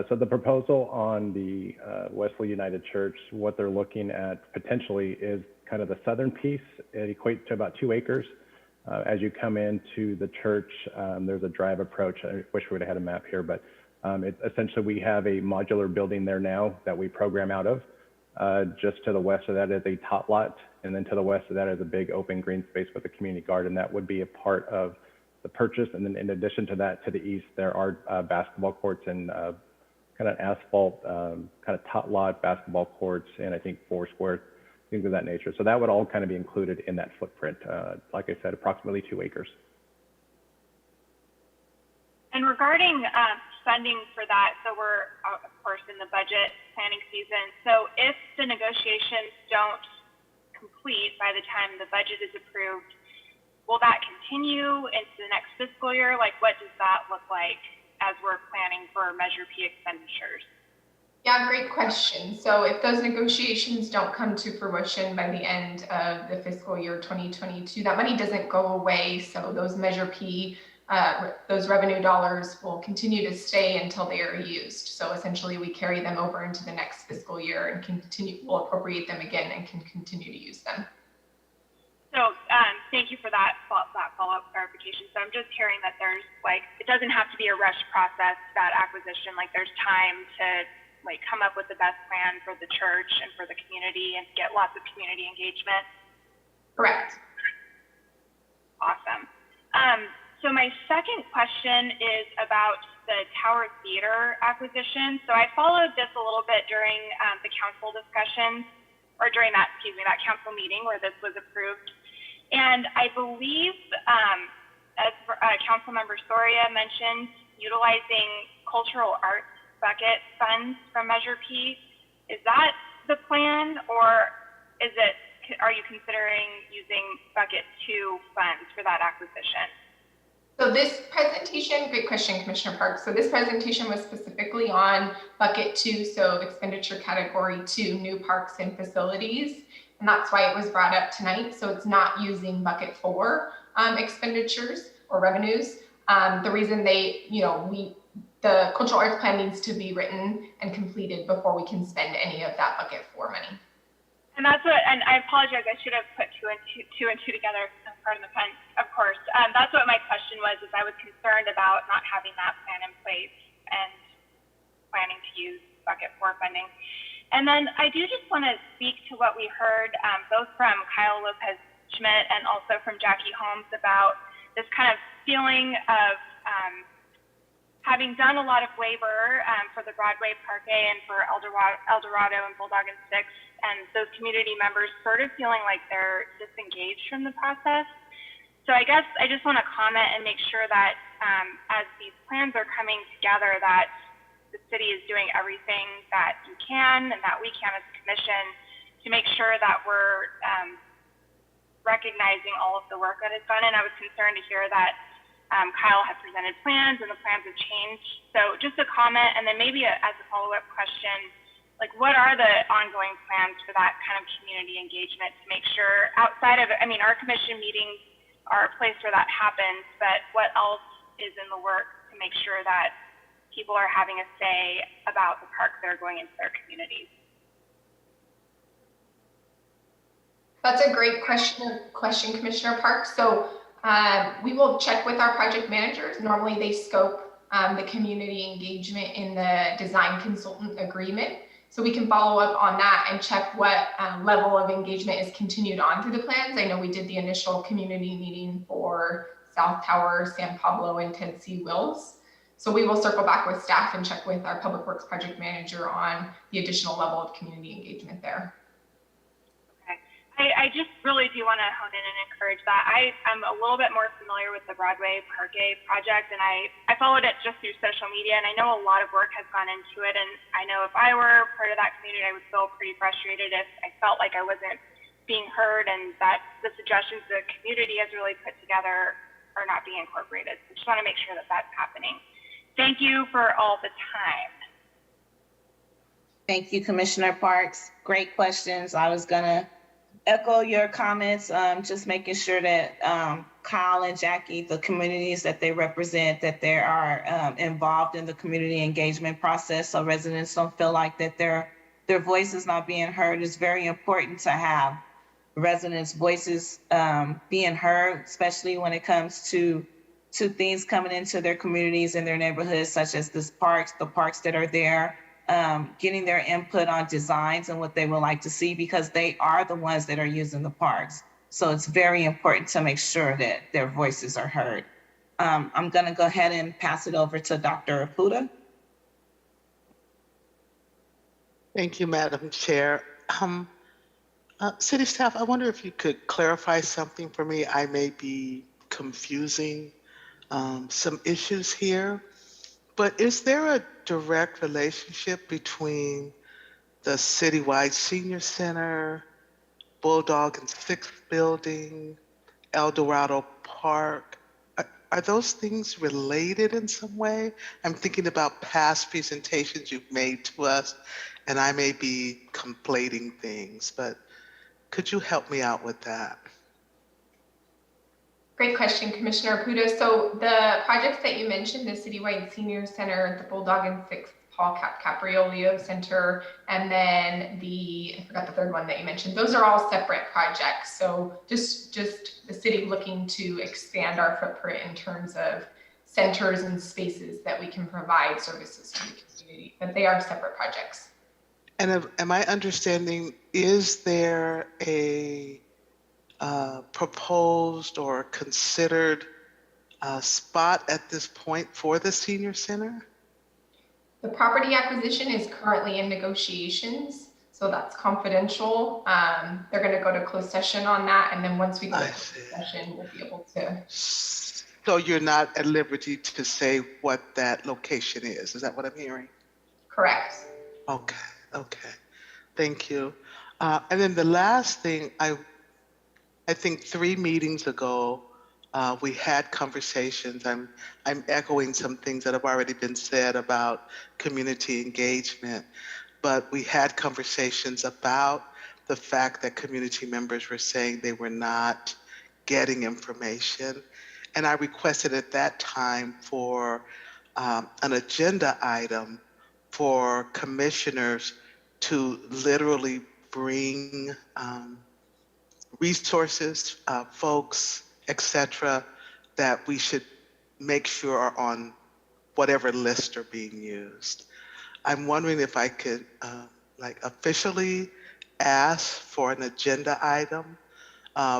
So the proposal on the Wesley United Church, what they're looking at potentially is kind of the southern piece. It equates to about 2 acres. As you come into the church, there's a drive approach. I wish we would have had a map here, but essentially we have a modular building there now that we program out of. Just to the west of that is a tot lot, and then to the west of that is a big open green space with a community garden. That would be a part of the purchase. And then in addition to that, to the east, there are basketball courts and kind of asphalt, kind of tot lot basketball courts, and I think 4 square, things of that nature. So that would all kind of be included in that footprint. Like I said, approximately 2 acres. And regarding funding for that, so we're of course in the budget planning season. So if the negotiations don't complete by the time the budget is approved, will that continue into the next fiscal year? Like, what does that look like as we're planning for Measure P expenditures? Yeah, great question. So if those negotiations don't come to fruition by the end of the fiscal year 2022, that money doesn't go away. So those Measure P, those revenue dollars will continue to stay until they are used. So essentially we carry them over into the next fiscal year and we'll appropriate them again and can continue to use them. So thank you for that follow-up clarification. So I'm just hearing that there's like, it doesn't have to be a rushed process, that acquisition, like there's time to like come up with the best plan for the church and for the community and get lots of community engagement. Correct. Awesome. So my second question is about the Tower Theater acquisition. So I followed this a little bit during the council discussion, or during that, that council meeting where this was approved. And I believe, as Councilmember Soria mentioned, utilizing cultural arts bucket funds from Measure P. Is that the plan, or are you considering using bucket 2 funds for that acquisition? So this presentation, great question, Commissioner Parks. So this presentation was specifically on bucket 2, so expenditure category 2, new parks and facilities. And that's why it was brought up tonight. So it's not using bucket 4 expenditures or revenues. The reason the cultural arts plan needs to be written and completed before we can spend any of that bucket 4 money. And that's what, and I apologize, I should have put two and two together, pardon the pun, of course. That's what my question was, is I was concerned about not having that plan in place and planning to use bucket 4 funding. And then I do just want to speak to what we heard both from Kyle Lopez-Schmidt and also from Jackie Holmes about this kind of feeling of having done a lot of labor for the Broadway Park and for El Dorado and Bulldog and Six, and those community members sort of feeling like they're disengaged from the process. So I guess I just want to comment and make sure that as these plans are coming together, that the city is doing everything that you can and that we can as a commission to make sure that we're recognizing all of the work that is done. And I was concerned to hear that Kyle had presented plans and the plans have changed. So just a comment, and then maybe as a follow-up question, like what are the ongoing plans for that kind of community engagement to make sure outside of, our commission meetings are a place where that happens, but what else is in the works to make sure that people are having a say about the parks that are going into their communities? That's a great question, Commissioner Parks. So we will check with our project managers. Normally they scope the community engagement in the design consultant agreement. So we can follow up on that and check what level of engagement is continued on through the plans. I know we did the initial community meeting for South Tower, San Pablo, and Tennessee Wills. So we will circle back with staff and check with our Public Works Project Manager on the additional level of community engagement there. I just really do want to hone in and encourage that. I'm a little bit more familiar with the Broadway Park project, and I followed it just through social media, and I know a lot of work has gone into it, and I know if I were part of that community, I would feel pretty frustrated if I felt like I wasn't being heard and that the suggestions the community has really put together are not being incorporated. So just want to make sure that that's happening. Thank you for all the time. Thank you, Commissioner Parks. Great questions. I was gonna echo your comments, just making sure that Kyle and Jackie, the communities that they represent, that they are involved in the community engagement process, so residents don't feel like that their voice is not being heard. It's very important to have residents' voices being heard, especially when it comes to things coming into their communities and their neighborhoods, such as the parks that are there. Getting their input on designs and what they would like to see, because they are the ones that are using the parks. So it's very important to make sure that their voices are heard. I'm gonna go ahead and pass it over to Dr. Apuda. Thank you, Madam Chair. City staff, I wonder if you could clarify something for me. I may be confusing some issues here. But is there a direct relationship between the citywide senior center, Bulldog and 6th Building, El Dorado Park? Are those things related in some way? I'm thinking about past presentations you've made to us, and I may be conflating things, but could you help me out with that? Great question, Commissioner Apuda. So the projects that you mentioned, the Citywide Senior Center, the Bulldog and 6th Paul Capriolio Center, and then I forgot the third one that you mentioned, those are all separate projects. So just the city looking to expand our footprint in terms of centers and spaces that we can provide services to the community, but they are separate projects. And am I understanding, is there a proposed or considered spot at this point for the senior center? The property acquisition is currently in negotiations, so that's confidential. They're going to go to closed session on that, and then once we go to closed session, we'll be able to. So you're not at liberty to say what that location is that what I'm hearing? Correct. Okay, thank you. And then the last thing, I think 3 meetings ago, we had conversations. I'm echoing some things that have already been said about community engagement, but we had conversations about the fact that community members were saying they were not getting information. And I requested at that time for an agenda item for commissioners to literally bring resources, folks, etc., that we should make sure are on whatever lists are being used. I'm wondering if I could officially ask for an agenda item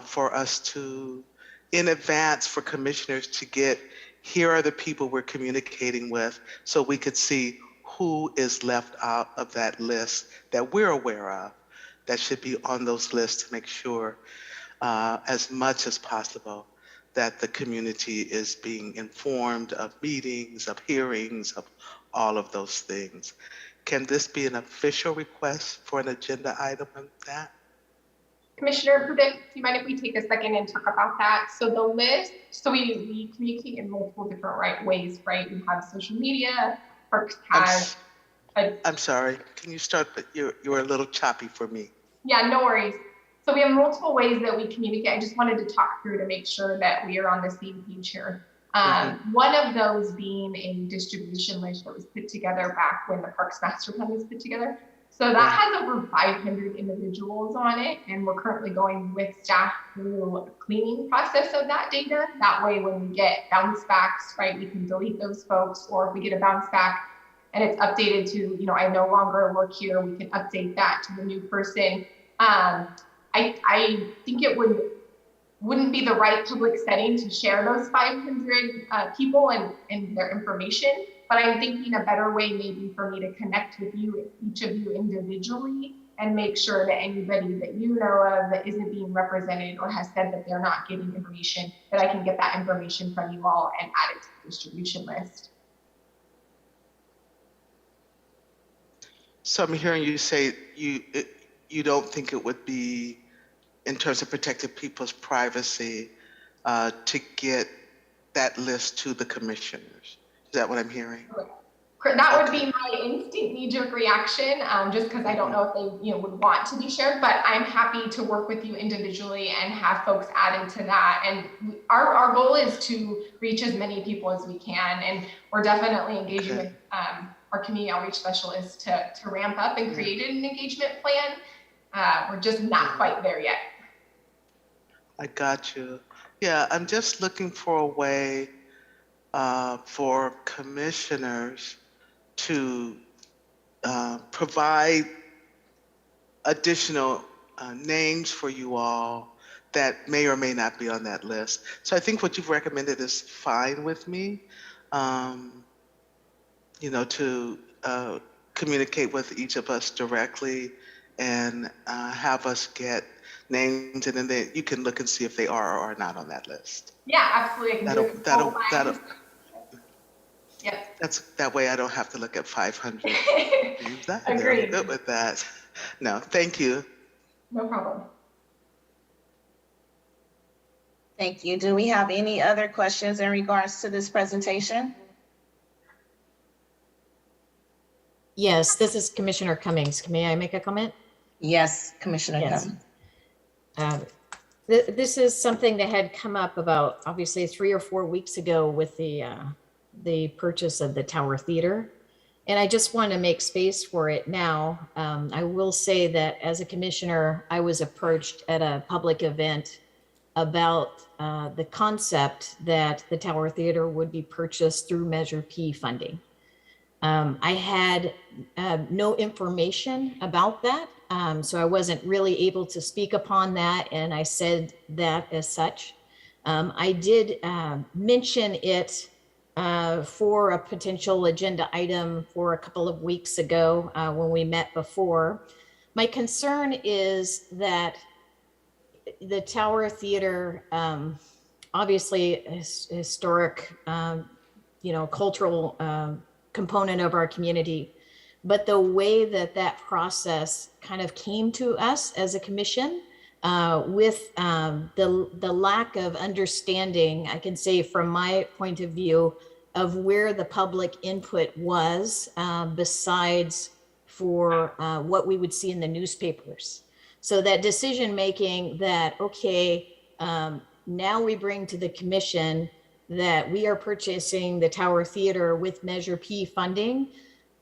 for us to, in advance, for commissioners to get, here are the people we're communicating with, so we could see who is left out of that list that we're aware of, that should be on those lists, to make sure as much as possible that the community is being informed of meetings, of hearings, of all of those things. Can this be an official request for an agenda item on that? Commissioner Apuda, do you mind if we take a second and talk about that? So the list, so we communicate in multiple different ways, right? We have social media, Parks has. I'm sorry, can you start, but you're a little choppy for me. Yeah, no worries. So we have multiple ways that we communicate. I just wanted to talk through to make sure that we are on the same page here. One of those being a distribution list that was put together back when the Parks Master Plan was put together. So that has over 500 individuals on it, and we're currently going with staff through a cleaning process of that data. That way, when we get bounce backs, right, we can delete those folks, or if we get a bounce back, and it's updated to, you know, I no longer work here, we can update that to the new person. I think it wouldn't be the right public setting to share those 500 people and their information, but I'm thinking a better way maybe for me to connect with you, each of you individually, and make sure that anybody that you know of that isn't being represented or has said that they're not getting information, that I can get that information from you all and add it to the distribution list. So I'm hearing you say you don't think it would be, in terms of protecting people's privacy, to get that list to the commissioners. Is that what I'm hearing? That would be my instinct knee-jerk reaction, just because I don't know if they would want to be shared, but I'm happy to work with you individually and have folks added to that. And our goal is to reach as many people as we can, and we're definitely engaging with our community outreach specialists to ramp up and create an engagement plan. We're just not quite there yet. I got you. Yeah, I'm just looking for a way for commissioners to provide additional names for you all that may or may not be on that list. So I think what you've recommended is fine with me, to communicate with each of us directly and have us get names, and then you can look and see if they are or are not on that list. Yeah, absolutely. That way I don't have to look at 500 names. Agreed. I'm good with that. No, thank you. No problem. Thank you. Do we have any other questions in regards to this presentation? Yes, this is Commissioner Cummings. May I make a comment? Yes, Commissioner Cummings. This is something that had come up about obviously 3 or 4 weeks ago with the purchase of the Tower Theater. And I just want to make space for it now. I will say that as a commissioner, I was approached at a public event about the concept that the Tower Theater would be purchased through Measure P funding. I had no information about that, so I wasn't really able to speak upon that, and I said that as such. I did mention it for a potential agenda item for a couple of weeks ago when we met before. My concern is that the Tower Theater, obviously historic, cultural component of our community, but the way that process kind of came to us as a commission with the lack of understanding, I can say from my point of view, of where the public input was besides for what we would see in the newspapers. So that decision making that, okay, now we bring to the commission that we are purchasing the Tower Theater with Measure P funding.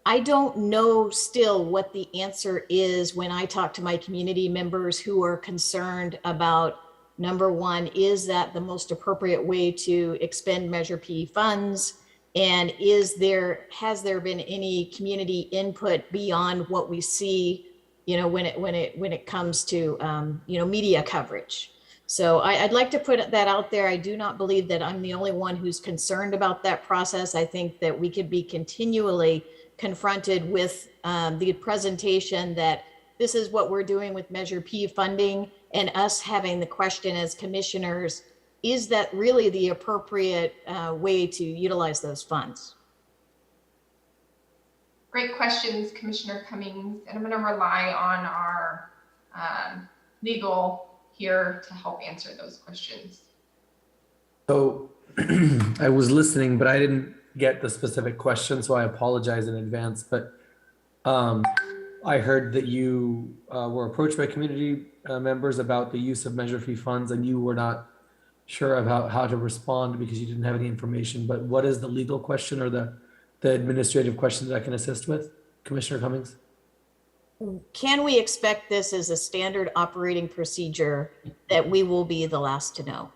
I don't know still what the answer is when I talk to my community members who are concerned about, number one, is that the most appropriate way to expend Measure P funds? And has there been any community input beyond what we see, when it comes to, media coverage? So I'd like to put that out there. I do not believe that I'm the only one who's concerned about that process. I think that we could be continually confronted with the presentation that this is what we're doing with Measure P funding, and us having the question as commissioners, is that really the appropriate way to utilize those funds? Great questions, Commissioner Cummings, and I'm going to rely on our legal here to help answer those questions. So I was listening, but I didn't get the specific question, so I apologize in advance. But I heard that you were approached by community members about the use of Measure P funds, and you were not sure of how to respond because you didn't have any information. But what is the legal question or the administrative question that I can assist with, Commissioner Cummings? Can we expect this as a standard operating procedure that we will be the last to know?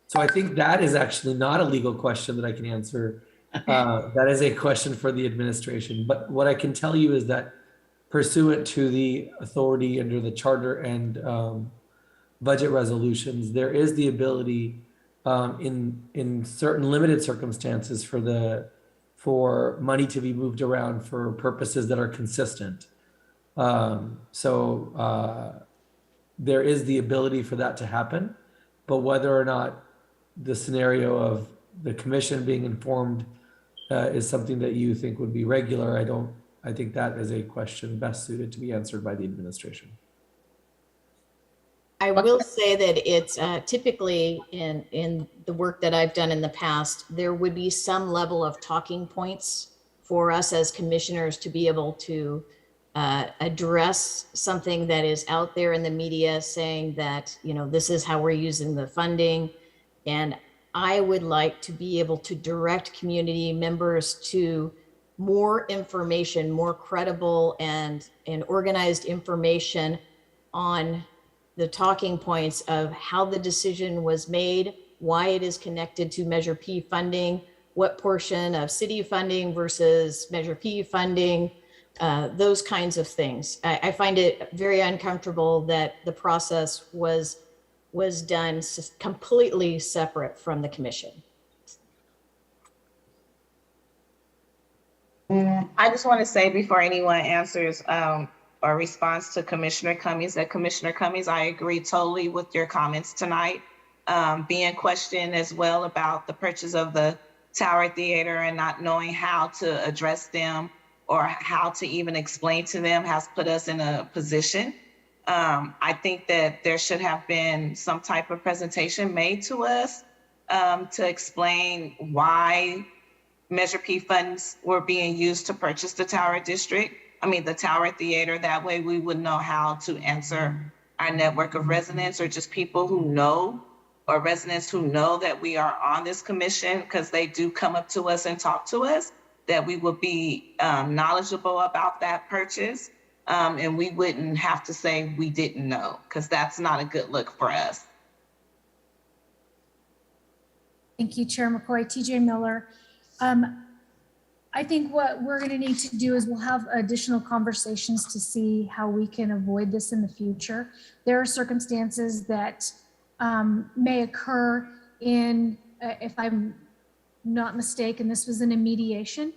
So I think that is actually not a legal question that I can answer That is a question for the administration. But what I can tell you is that pursuant to the authority under the charter and budget resolutions, there is the ability in certain limited circumstances for money to be moved around for purposes that are consistent. There is the ability for that to happen, but whether or not the scenario of the commission being informed is something that you think would be regular, I think that is a question best suited to be answered by the administration. I will say that it's typically in the work that I've done in the past, there would be some level of talking points for us as commissioners to be able to address something that is out there in the media saying that, you know, this is how we're using the funding. And I would like to be able to direct community members to more information, more credible and organized information on the talking points of how the decision was made, why it is connected to Measure P funding, what portion of city funding versus Measure P funding, those kinds of things. I find it very uncomfortable that the process was done completely separate from the commission. I just want to say before anyone answers or responds to Commissioner Cummings, that Commissioner Cummings, I agree totally with your comments tonight. Being questioned as well about the purchase of the Tower Theater and not knowing how to address them or how to even explain to them has put us in a position. I think that there should have been some type of presentation made to us to explain why Measure P funds were being used to purchase the Tower Theater. That way we would know how to answer our network of residents or just people who know, or residents who know that we are on this commission, because they do come up to us and talk to us, that we would be knowledgeable about that purchase. And we wouldn't have to say we didn't know, because that's not a good look for us. Thank you, Chair McCoy. TJ Miller. I think what we're going to need to do is we'll have additional conversations to see how we can avoid this in the future. There are circumstances that may occur in, if I'm not mistaken, this was in a mediation,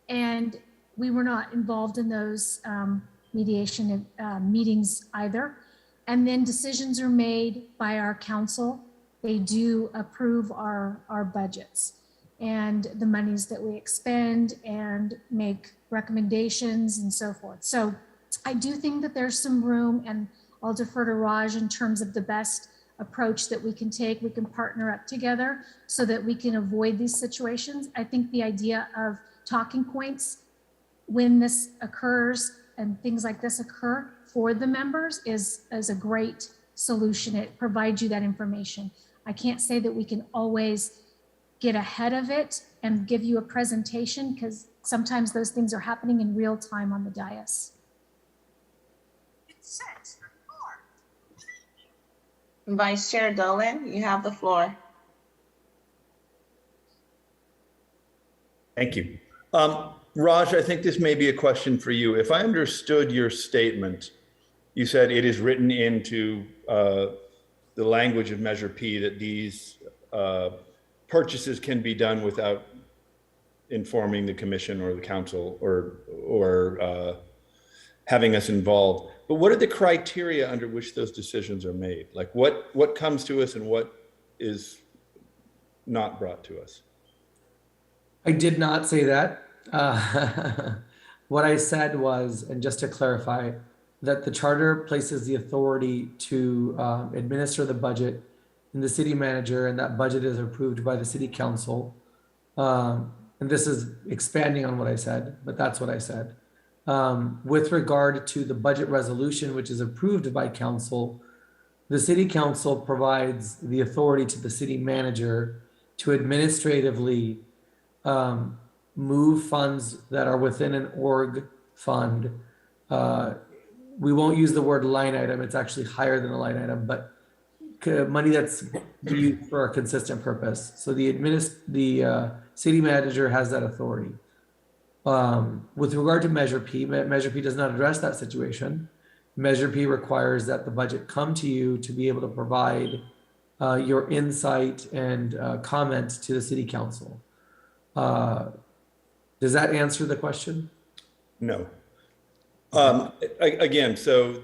and we were not involved in those mediation meetings either. And then decisions are made by our council. They do approve our budgets and the monies that we expend and make recommendations and so forth. So I do think that there's some room, and I'll defer to Raj in terms of the best approach that we can take. We can partner up together so that we can avoid these situations. I think the idea of talking points when this occurs and things like this occur for the members is a great solution. It provides you that information. I can't say that we can always get ahead of it and give you a presentation, because sometimes those things are happening in real time on the dais. Vice Chair Dolan, you have the floor. Thank you. Raj, I think this may be a question for you. If I understood your statement, you said it is written into the language of Measure P that these purchases can be done without informing the commission or the council or having us involved. But what are the criteria under which those decisions are made? Like what comes to us and what is not brought to us? I did not say that. What I said was, and just to clarify, that the charter places the authority to administer the budget in the city manager, and that budget is approved by the city council. And this is expanding on what I said, but that's what I said. With regard to the budget resolution, which is approved by council, the city council provides the authority to the city manager to administratively move funds that are within an org fund. We won't use the word line item, it's actually higher than a line item, but money that's used for a consistent purpose. So the city manager has that authority. With regard to Measure P, Measure P does not address that situation. Measure P requires that the budget come to you to be able to provide your insight and comment to the city council. Does that answer the question? No. Again, so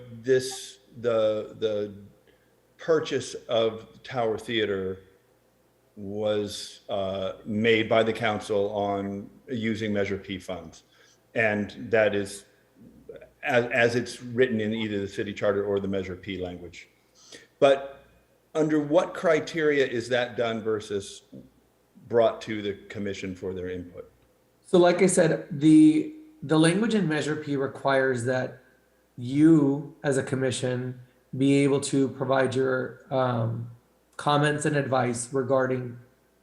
the purchase of Tower Theater was made by the council on using Measure P funds. And that is, as it's written in either the city charter or the Measure P language. But under what criteria is that done versus brought to the commission for their input? So like I said, the language in Measure P requires that you as a commission be able to provide your comments and advice regarding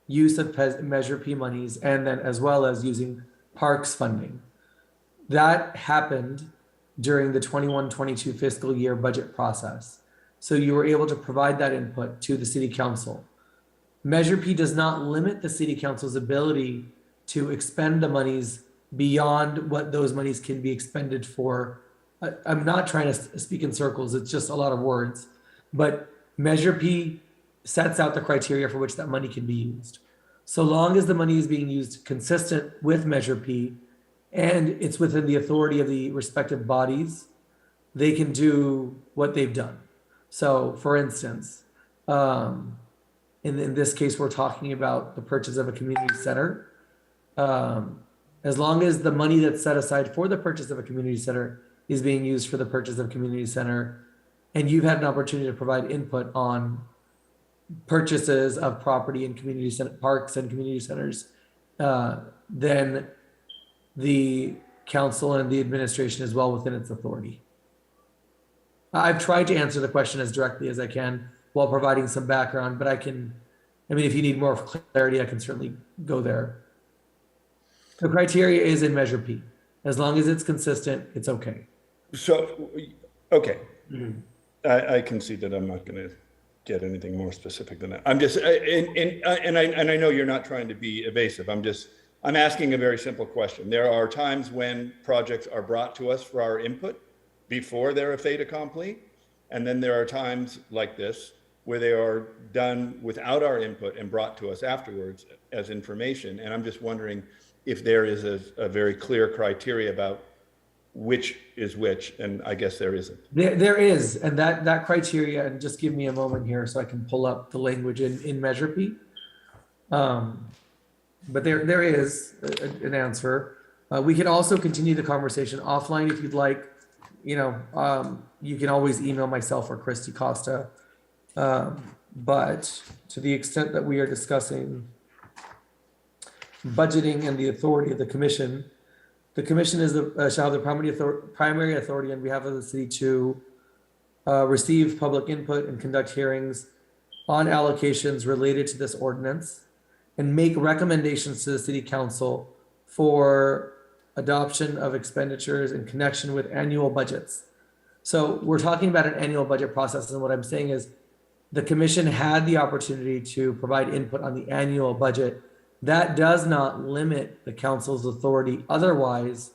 use of Measure P monies, and then as well as using parks funding. That happened during the 21-22 fiscal year budget process. So you were able to provide that input to the city council. Measure P does not limit the city council's ability to expend the monies beyond what those monies can be expended for. I'm not trying to speak in circles, it's just a lot of words, but Measure P sets out the criteria for which that money can be used. So long as the money is being used consistent with Measure P and it's within the authority of the respective bodies, they can do what they've done. So for instance, in this case, we're talking about the purchase of a community center. As long as the money that's set aside for the purchase of a community center is being used for the purchase of a community center, and you've had an opportunity to provide input on purchases of property in community center, parks and community centers, then the council and the administration is well within its authority. I've tried to answer the question as directly as I can while providing some background, but if you need more clarity, I can certainly go there. The criteria is in Measure P. As long as it's consistent, it's okay. So, okay. I concede that I'm not going to get anything more specific than that. I'm just, and I know you're not trying to be evasive. I'm asking a very simple question. There are times when projects are brought to us for our input before they're a fait accompli. And then there are times like this where they are done without our input and brought to us afterwards as information. And I'm just wondering if there is a very clear criteria about which is which, and I guess there isn't. There is, and that criteria, and just give me a moment here so I can pull up the language in Measure P. But there is an answer. We can also continue the conversation offline if you'd like. You can always email myself or Christy Costa. But to the extent that we are discussing budgeting and the authority of the commission is shall have the primary authority on behalf of the city to receive public input and conduct hearings on allocations related to this ordinance and make recommendations to the city council for adoption of expenditures in connection with annual budgets. So we're talking about an annual budget process, and what I'm saying is the commission had the opportunity to provide input on the annual budget. That does not limit the council's authority otherwise,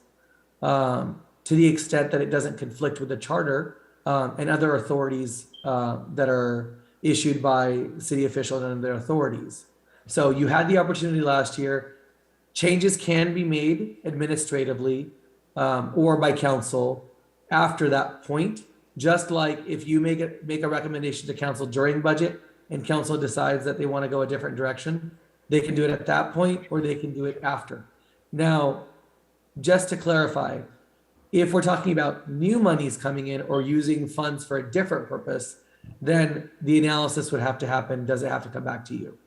to the extent that it doesn't conflict with the charter and other authorities that are issued by city officials and their authorities. So you had the opportunity last year. Changes can be made administratively or by council after that point. Just like if you make a recommendation to council during budget and council decides that they want to go a different direction, they can do it at that point or they can do it after. Now, just to clarify, if we're talking about new monies coming in or using funds for a different purpose, then the analysis would have to happen. Does it have to come back to you?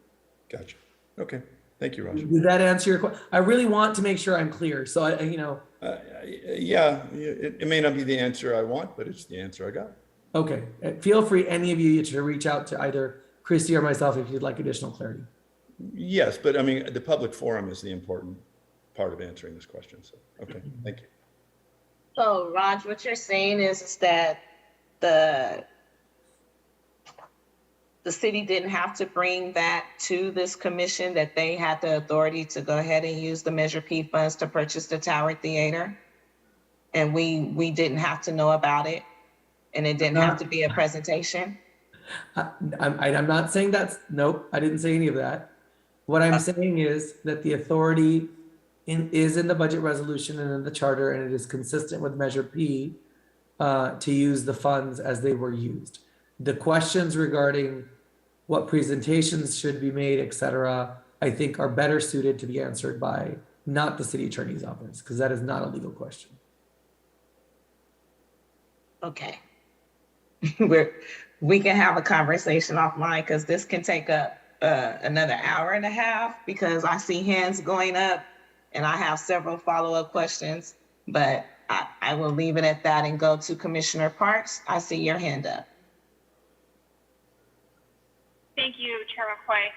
Gotcha. Okay. Thank you, Roger. Did that answer your question? I really want to make sure I'm clear. So yeah, it may not be the answer I want, but it's the answer I got. Okay. Feel free, any of you, to reach out to either Christy or myself if you'd like additional clarity. Yes, but the public forum is the important part of answering this question. So, okay, thank you. So, Raj, what you're saying is that the the city didn't have to bring that to this commission, that they had the authority to go ahead and use the Measure P funds to purchase the Tower Theater. And we didn't have to know about it, and it didn't have to be a presentation. I'm not saying that's, nope, I didn't say any of that. What I'm saying is that the authority is in the budget resolution and in the charter, and it is consistent with Measure P to use the funds as they were used. The questions regarding what presentations should be made, et cetera, I think are better suited to be answered by not the city attorney's office, because that is not a legal question. Okay. We can have a conversation offline, because this can take up another hour and a half, because I see hands going up and I have several follow-up questions, but I will leave it at that and go to Commissioner Parks. I see your hand up. Thank you, Chair McCoy.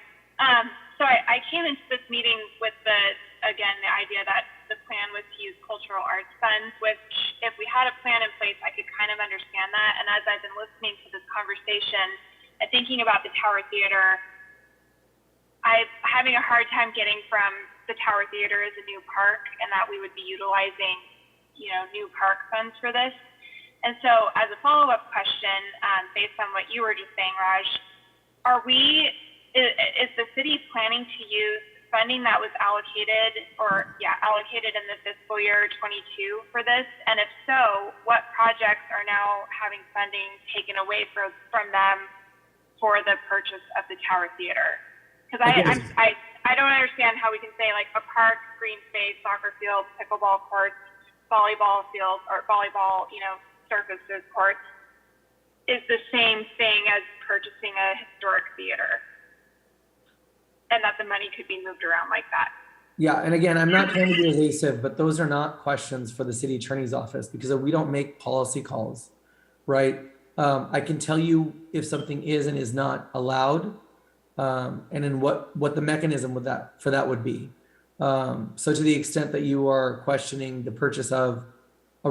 So I came into this meeting with the idea that the plan was to use cultural arts funds, which if we had a plan in place, I could kind of understand that. And as I've been listening to this conversation and thinking about the Tower Theater, I'm having a hard time getting from the Tower Theater as a new park and that we would be utilizing, new park funds for this. And so as a follow-up question, based on what you were just saying, Raj, is the city planning to use funding that was allocated in the fiscal year 22 for this? And if so, what projects are now having funding taken away from them for the purchase of the Tower Theater? Because I don't understand how we can say like a park, green space, soccer field, pickleball courts, volleyball fields, or volleyball, surfaces courts is the same thing as purchasing a historic theater, and that the money could be moved around like that. Yeah, and again, I'm not trying to be evasive, but those are not questions for the city attorney's office, because we don't make policy calls, right? I can tell you if something is and is not allowed, and in what the mechanism for that would be. So to the extent that you are questioning the purchase of a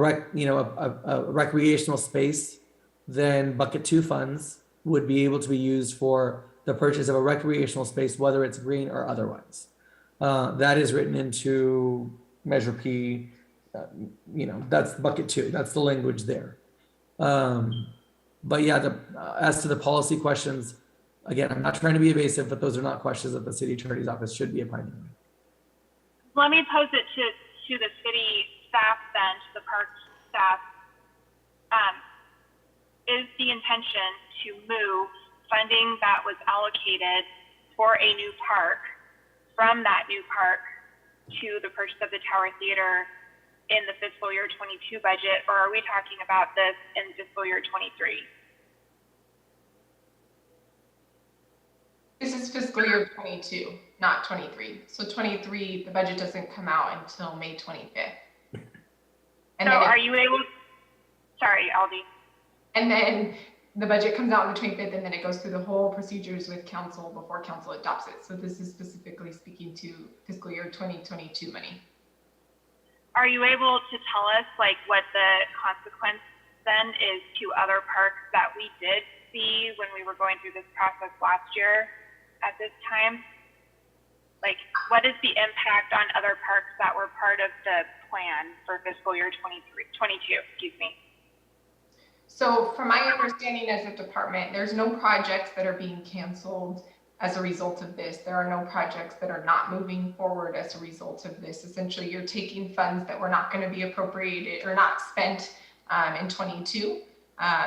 recreational space, then bucket 2 funds would be able to be used for the purchase of a recreational space, whether it's green or otherwise. That is written into Measure P. That's bucket 2. That's the language there. But yeah, as to the policy questions, again, I'm not trying to be evasive, but those are not questions that the city attorney's office should be opining on. Let me pose it to the city staff then, to the park staff. Is the intention to move funding that was allocated for a new park from that new park to the purchase of the Tower Theater in the fiscal year 22 budget, or are we talking about this in fiscal year 23? This is fiscal year 22, not 23. So 23, the budget doesn't come out until May 25th. And so are you able, sorry, Aldi. And then the budget comes out on the 25th, and then it goes through the whole procedures with council before council adopts it. So this is specifically speaking to fiscal year 2022 money. Are you able to tell us like what the consequence then is to other parks that we did see when we were going through this process last year at this time? Like, what is the impact on other parks that were part of the plan for fiscal year 22, excuse me? So from my understanding as a department, there's no projects that are being canceled as a result of this. There are no projects that are not moving forward as a result of this. Essentially, you're taking funds that were not going to be appropriated or not spent in 22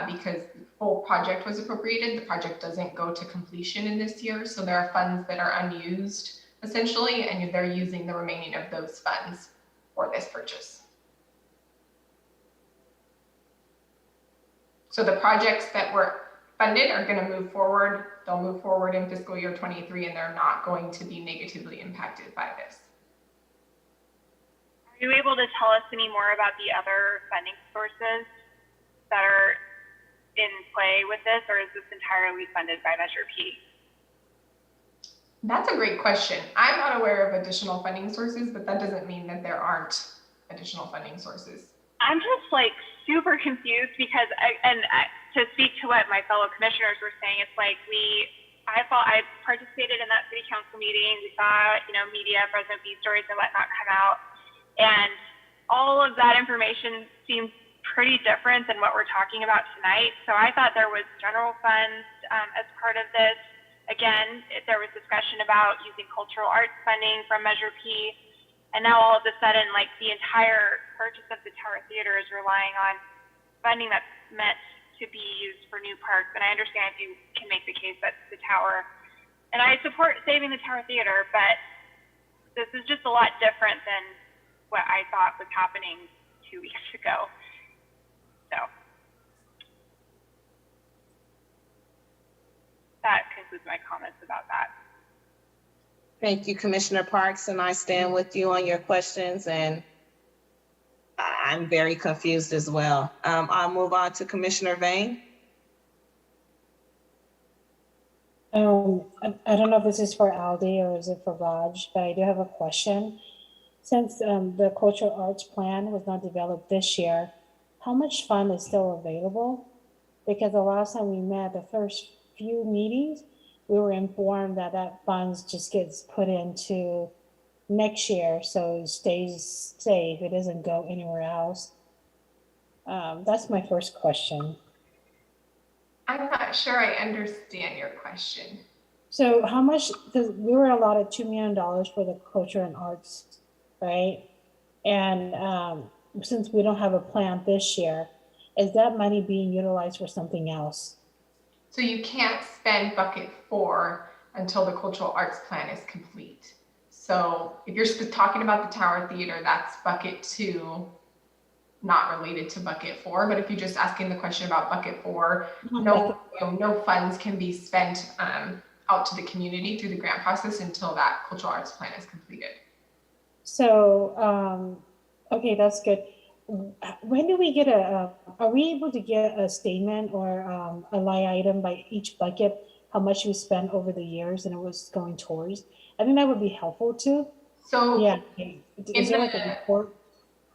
because the full project was appropriated. The project doesn't go to completion in this year. So there are funds that are unused essentially, and they're using the remaining of those funds for this purchase. So the projects that were funded are going to move forward. They'll move forward in fiscal year 23, and they're not going to be negatively impacted by this. Are you able to tell us any more about the other funding sources that are in play with this, or is this entirely funded by Measure P? That's a great question. I'm not aware of additional funding sources, but that doesn't mean that there aren't additional funding sources. I'm just like super confused because, to speak to what my fellow commissioners were saying, it's like we I participated in that city council meeting. We saw, media, Fresno Bee stories and whatnot come out. And all of that information seems pretty different than what we're talking about tonight. So I thought there was general funds as part of this. Again, there was discussion about using cultural arts funding from Measure P. And now all of a sudden, like the entire purchase of the Tower Theater is relying on funding that's meant to be used for new parks. And I understand if you can make the case that the Tower, and I support saving the Tower Theater, but this is just a lot different than what I thought was happening 2 weeks ago. So that concludes my comments about that. Thank you, Commissioner Parks, and I stand with you on your questions, and I'm very confused as well. I'll move on to Commissioner Vane. I don't know if this is for Aldi or is it for Raj, but I do have a question. Since the cultural arts plan was not developed this year, how much fund is still available? Because the last time we met, the first few meetings, we were informed that funds just gets put into next year, so it stays safe. It doesn't go anywhere else. That's my first question. I'm not sure I understand your question. So how much, because we were allotted $2 million for the culture and arts, right? And since we don't have a plan this year, is that money being utilized for something else? So you can't spend bucket 4 until the cultural arts plan is complete. So if you're talking about the Tower Theater, that's bucket 2, not related to bucket 4. But if you're just asking the question about bucket 4, no funds can be spent out to the community through the grant process until that cultural arts plan is completed. So, okay, that's good. When do we get are we able to get a statement or a line item by each bucket, how much we spent over the years and it was going towards? I think that would be helpful too. So yeah, is there like a report?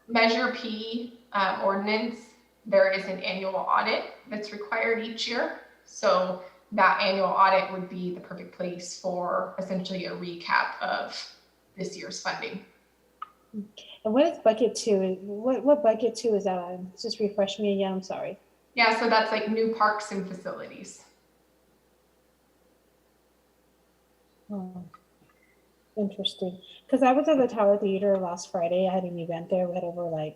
Measure P ordinance, there is an annual audit that's required each year. So that annual audit would be the perfect place for essentially a recap of this year's funding. And what is bucket 2? What bucket 2 is that on? Just refresh me again, I'm sorry. Yeah, so that's like new parks and facilities. Oh, interesting. Because I was at the Tower Theater last Friday. I had an event there. We had over like,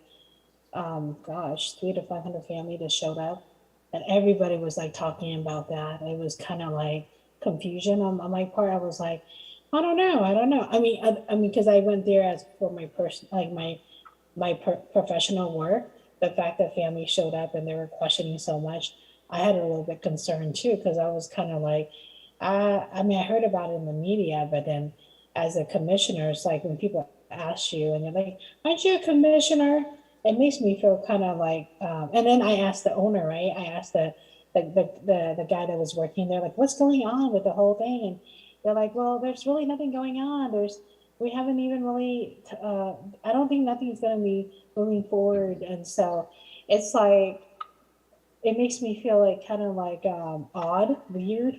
300 to 500 families that showed up. And everybody was like talking about that. It was kind of like confusion on my part. I was like, I don't know. I mean, because I went there as for my professional work. The fact that families showed up and they were questioning so much, I had a little bit concerned too, because I was kind of like, I mean, I heard about it in the media, but then as a commissioner, it's like when people ask you and they're like, aren't you a commissioner? It makes me feel kind of like, and then I asked the owner, right? I asked the guy that was working there, like, what's going on with the whole thing? And they're like, well, there's really nothing going on. We haven't even really, I don't think nothing's going to be moving forward. And so it's like, it makes me feel like kind of like odd, weird.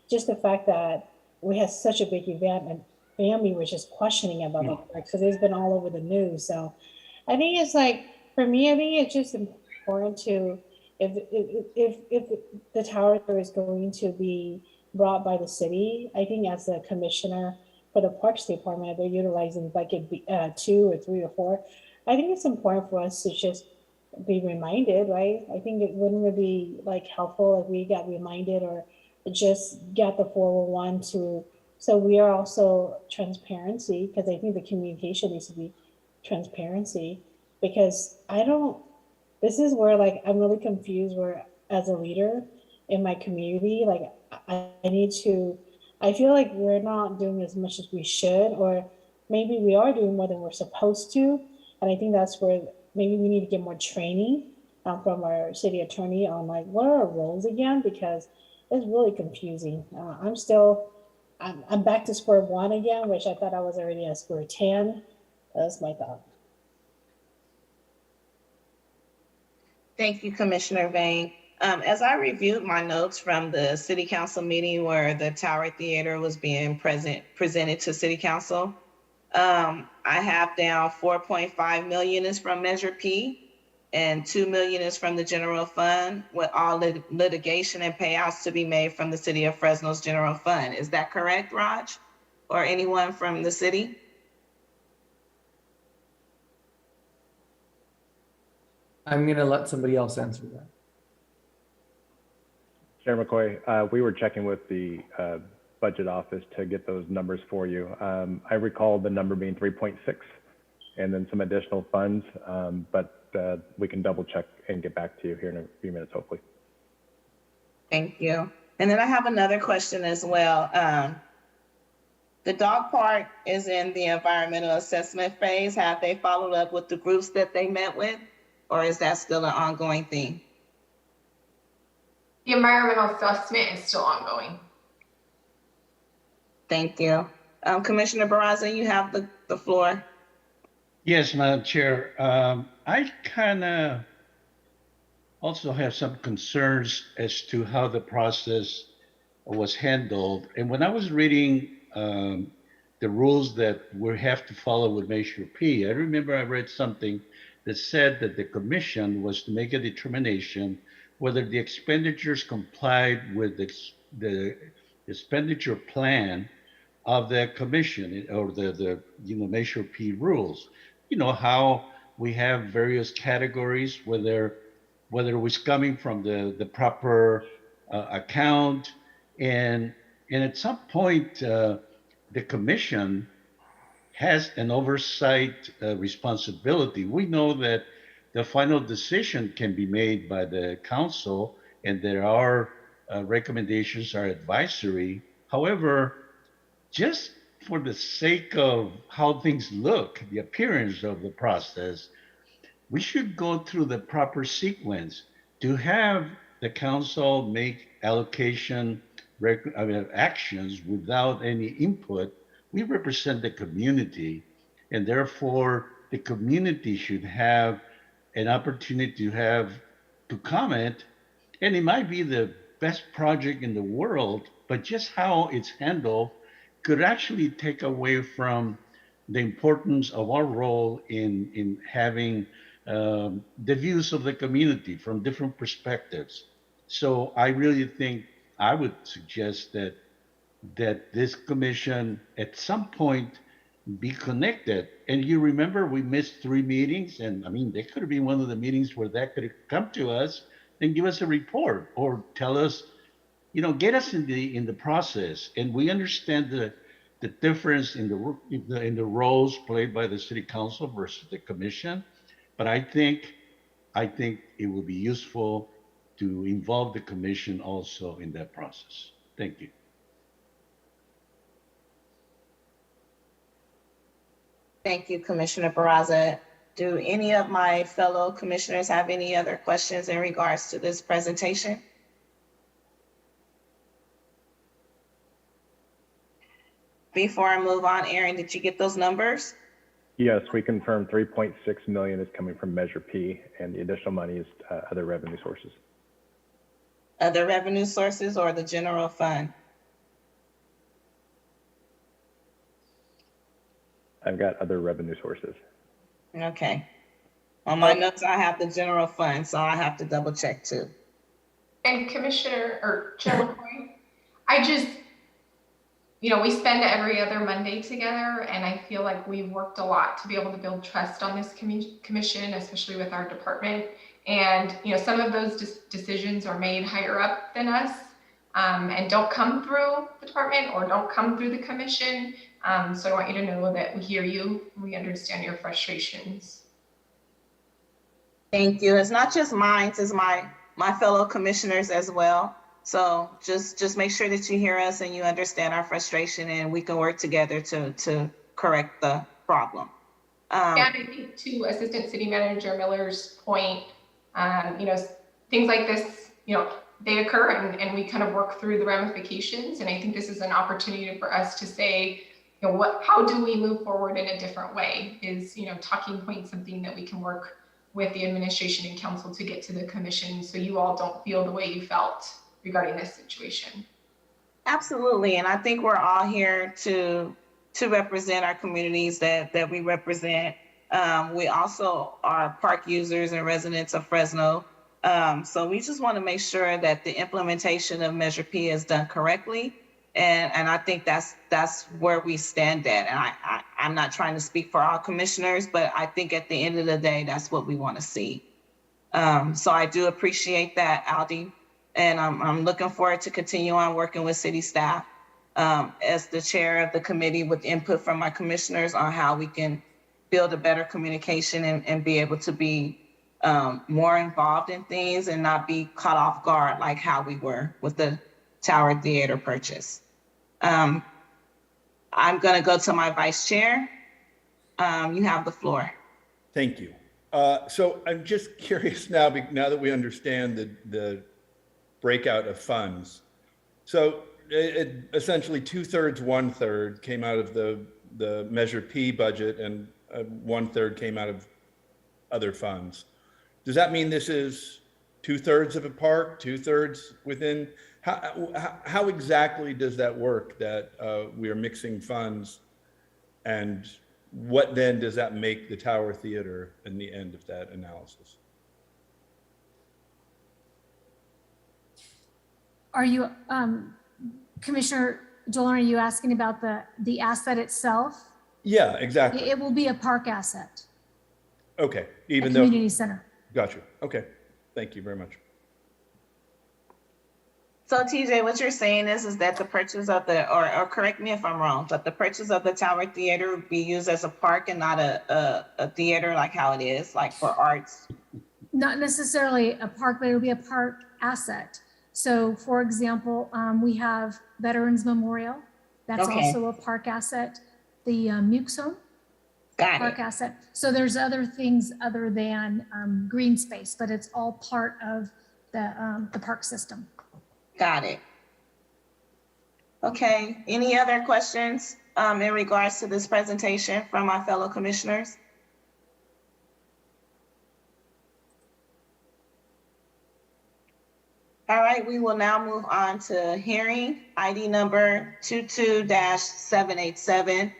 Just the fact that we had such a big event and family was just questioning about the park because it's been all over the news. So I think it's like, for me, I think it's just important to, if the tower is going to be brought by the city, I think as a commissioner for the Parks Department, they're utilizing bucket 2 or 3 or 4. I think it's important for us to just be reminded, right? I think it wouldn't be like helpful if we got reminded or just got the 401 to, so we are also transparency, because I think the communication needs to be transparency, because this is where like I'm really confused where as a leader in my community, like I feel like we're not doing as much as we should, or maybe we are doing more than we're supposed to. And I think that's where maybe we need to get more training from our city attorney on like, what are our roles again? Because it's really confusing. I'm back to square one again, which I thought I was already at square 10. That's my thought. Thank you, Commissioner Vane. As I reviewed my notes from the city council meeting where the Tower Theater was being presented to city council, I have down 4.5 million is from Measure P and 2 million is from the general fund, with all litigation and payouts to be made from the city of Fresno's general fund. Is that correct, Raj? Or anyone from the city? I'm gonna let somebody else answer that. Chair McCoy, we were checking with the budget office to get those numbers for you. I recall the number being 3.6 and then some additional funds, but we can double check and get back to you here in a few minutes, hopefully. Thank you. And then I have another question as well. The dog park is in the environmental assessment phase. Have they followed up with the groups that they met with, or is that still an ongoing thing? The environmental assessment is still ongoing. Thank you. Commissioner Barraza, you have the floor. Yes, Madam Chair. I kind of also have some concerns as to how the process was handled. And when I was reading the rules that we have to follow with Measure P, I remember I read something that said that the commission was to make a determination whether the expenditures complied with the expenditure plan of the commission or the Measure P rules. You know how we have various categories, whether it was coming from the proper account, and at some point the commission has an oversight responsibility. We know that the final decision can be made by the council, and there are recommendations are advisory. However, just for the sake of how things look, the appearance of the process, we should go through the proper sequence to have the council make allocation actions without any input. We represent the community, and therefore the community should have an opportunity to comment. And it might be the best project in the world, but just how it's handled could actually take away from the importance of our role in having the views of the community from different perspectives. So I really think I would suggest that this commission at some point be connected. And you remember we missed 3 meetings, and I mean, there could have been one of the meetings where that could have come to us and give us a report or tell us, get us in the process. And we understand the difference in the roles played by the city council versus the commission. But I think it would be useful to involve the commission also in that process. Thank you. Thank you, Commissioner Barraza. Do any of my fellow commissioners have any other questions in regards to this presentation? Before I move on, Aaron, did you get those numbers? Yes, we confirmed 3.6 million is coming from Measure P, and the additional money is other revenue sources. Other revenue sources or the general fund? I've got other revenue sources. Okay. On my notes, I have the general fund, so I have to double check too. And Commissioner or Chair McCoy, I just, we spend every other Monday together, and I feel like we've worked a lot to be able to build trust on this commission, especially with our department. And, some of those decisions are made higher up than us and don't come through the department or don't come through the commission. So I want you to know that we hear you, we understand your frustrations. Thank you. It's not just mine, it's my fellow commissioners as well. So just make sure that you hear us and you understand our frustration, and we can work together to correct the problem. And I think to Assistant City Manager Miller's point, things like this, they occur and we kind of work through the ramifications. And I think this is an opportunity for us to say, how do we move forward in a different way? Is, talking point something that we can work with the administration and council to get to the commission, so you all don't feel the way you felt regarding this situation. Absolutely, and I think we're all here to represent our communities that we represent. We also are park users and residents of Fresno. So we just want to make sure that the implementation of Measure P is done correctly. And I think that's where we stand at. And I'm not trying to speak for all commissioners, but I think at the end of the day, that's what we want to see. So I do appreciate that, Aldi. And I'm looking forward to continue on working with city staff as the chair of the committee with input from my commissioners on how we can build a better communication and be able to be more involved in things and not be caught off guard like how we were with the Tower Theater purchase. I'm going to go to my vice chair. You have the floor. Thank you. So I'm just curious now that we understand the breakout of funds. So it essentially 2/3, 1/3 came out of the Measure P budget and 1/3 came out of other funds. Does that mean this is 2/3 of a park, 2/3 within? How exactly does that work, that we are mixing funds, and what then does that make the Tower Theater in the end of that analysis? Are you, Commissioner Dolan, are you asking about the asset itself? Yeah, exactly. It will be a park asset. Okay, A even though. community center. Gotcha. Okay, thank you very much. So TJ, what you're saying is that the purchase of or correct me if I'm wrong, but the purchase of the Tower Theater would be used as a park and not a theater like how it is, like for arts? Not necessarily a park, but it'll be a park asset. So for example, we have Veterans Memorial. That's also a park asset. The Mukes Home, park asset. So there's other things other than green space, but it's all part of the park system. Got it. Okay, any other questions in regards to this presentation from my fellow commissioners? All right, we will now move on to hearing ID number 22-787.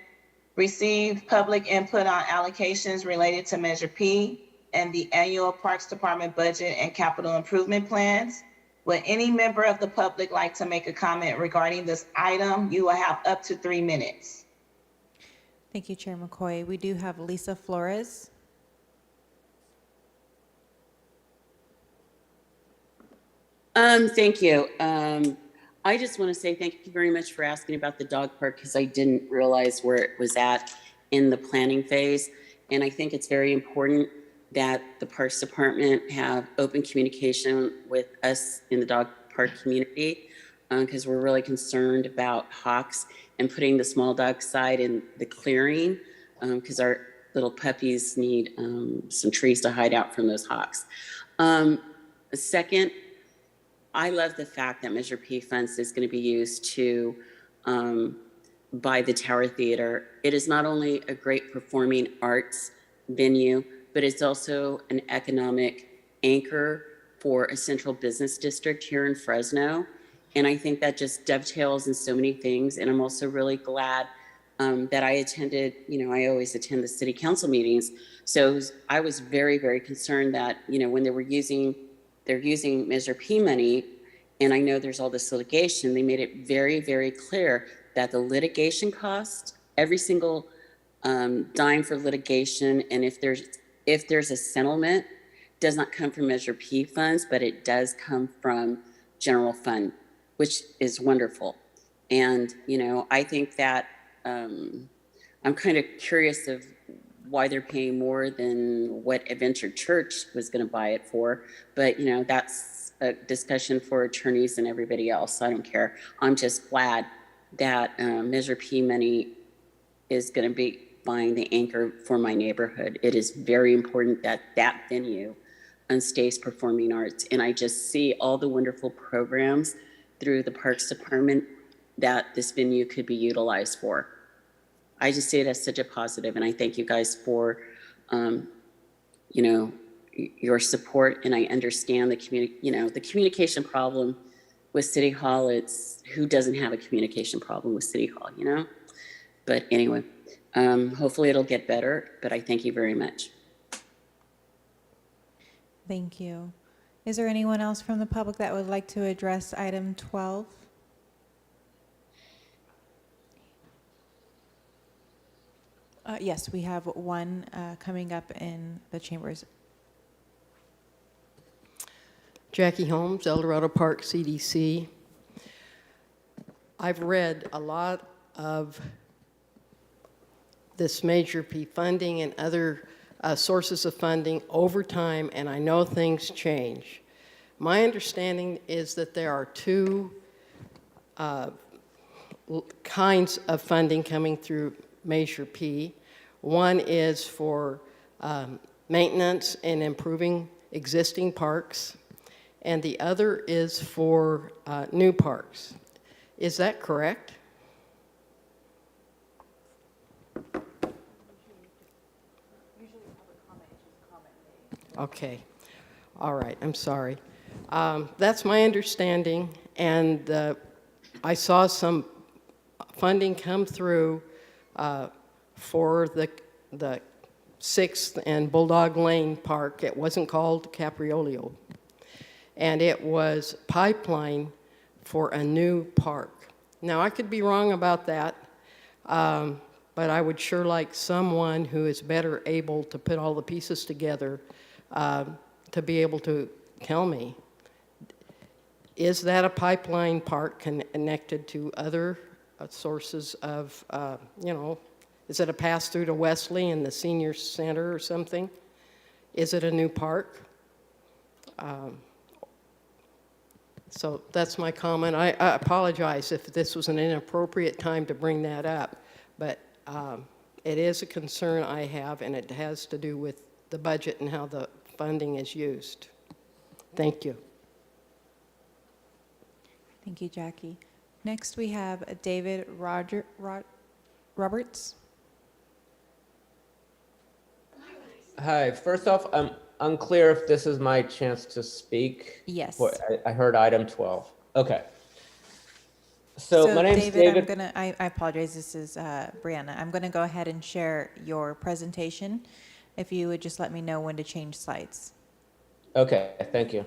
Receive public input on allocations related to Measure P and the annual Parks Department budget and capital improvement plans. Would any member of the public like to make a comment regarding this item? You will have up to 3 minutes. Thank you, Chair McCoy. We do have Lisa Flores. Thank you. I just want to say thank you very much for asking about the dog park, because I didn't realize where it was at in the planning phase. And I think it's very important that the Parks Department have open communication with us in the dog park community, because we're really concerned about hawks and putting the small dog side in the clearing, because our little puppies need some trees to hide out from those hawks. Second, I love the fact that Measure P funds is going to be used to buy the Tower Theater. It is not only a great performing arts venue, but it's also an economic anchor for a central business district here in Fresno. And I think that just dovetails in so many things. And I'm also really glad that I attended, I always attend the city council meetings. So I was very, very concerned that, when they're using Measure P money, and I know there's all this litigation, they made it very, very clear that the litigation cost, every single dime for litigation, and if there's a settlement, does not come from Measure P funds, but it does come from general fund, which is wonderful. And, I think that I'm kind of curious of why they're paying more than what Adventure Church was going to buy it for. But, that's a discussion for attorneys and everybody else. I don't care. I'm just glad that Measure P money is going to be buying the anchor for my neighborhood. It is very important that that venue stays performing arts. And I just see all the wonderful programs through the Parks Department that this venue could be utilized for. I just see it as such a positive, and I thank you guys for, your support, and I understand the the communication problem with City Hall. It's who doesn't have a communication problem with City Hall, But anyway, hopefully it'll get better, but I thank you very much. Thank you. Is there anyone else from the public that would like to address item 12? Yes, we have one coming up in the chambers. Jackie Holmes, El Dorado Park, CDC. I've read a lot of this Measure P funding and other sources of funding over time, and I know things change. My understanding is that there are two kinds of funding coming through Measure P. One is for maintenance and improving existing parks, and the other is for new parks. Is that correct? Okay. All right. I'm sorry. That's my understanding, and I saw some funding come through for the 6th and Bulldog Lane Park. It wasn't called Capriolio, and it was pipeline for a new park. Now, I could be wrong about that, but I would sure like someone who is better able to put all the pieces together to be able to tell me, is that a pipeline park connected to other sources of, is it a pass through to Wesley and the senior center or something? Is it a new park? So that's my comment. I apologize if this was an inappropriate time to bring that up, but it is a concern I have, and it has to do with the budget and how the funding is used. Thank you. Thank you, Jackie. Next, we have David Roberts. Hi, first off, I'm unclear if this is my chance to speak. Yes. I heard item 12. Okay. So my name's David. I apologize, this is Brianna. I'm gonna go ahead and share your presentation. If you would just let me know when to change slides. Okay, thank you.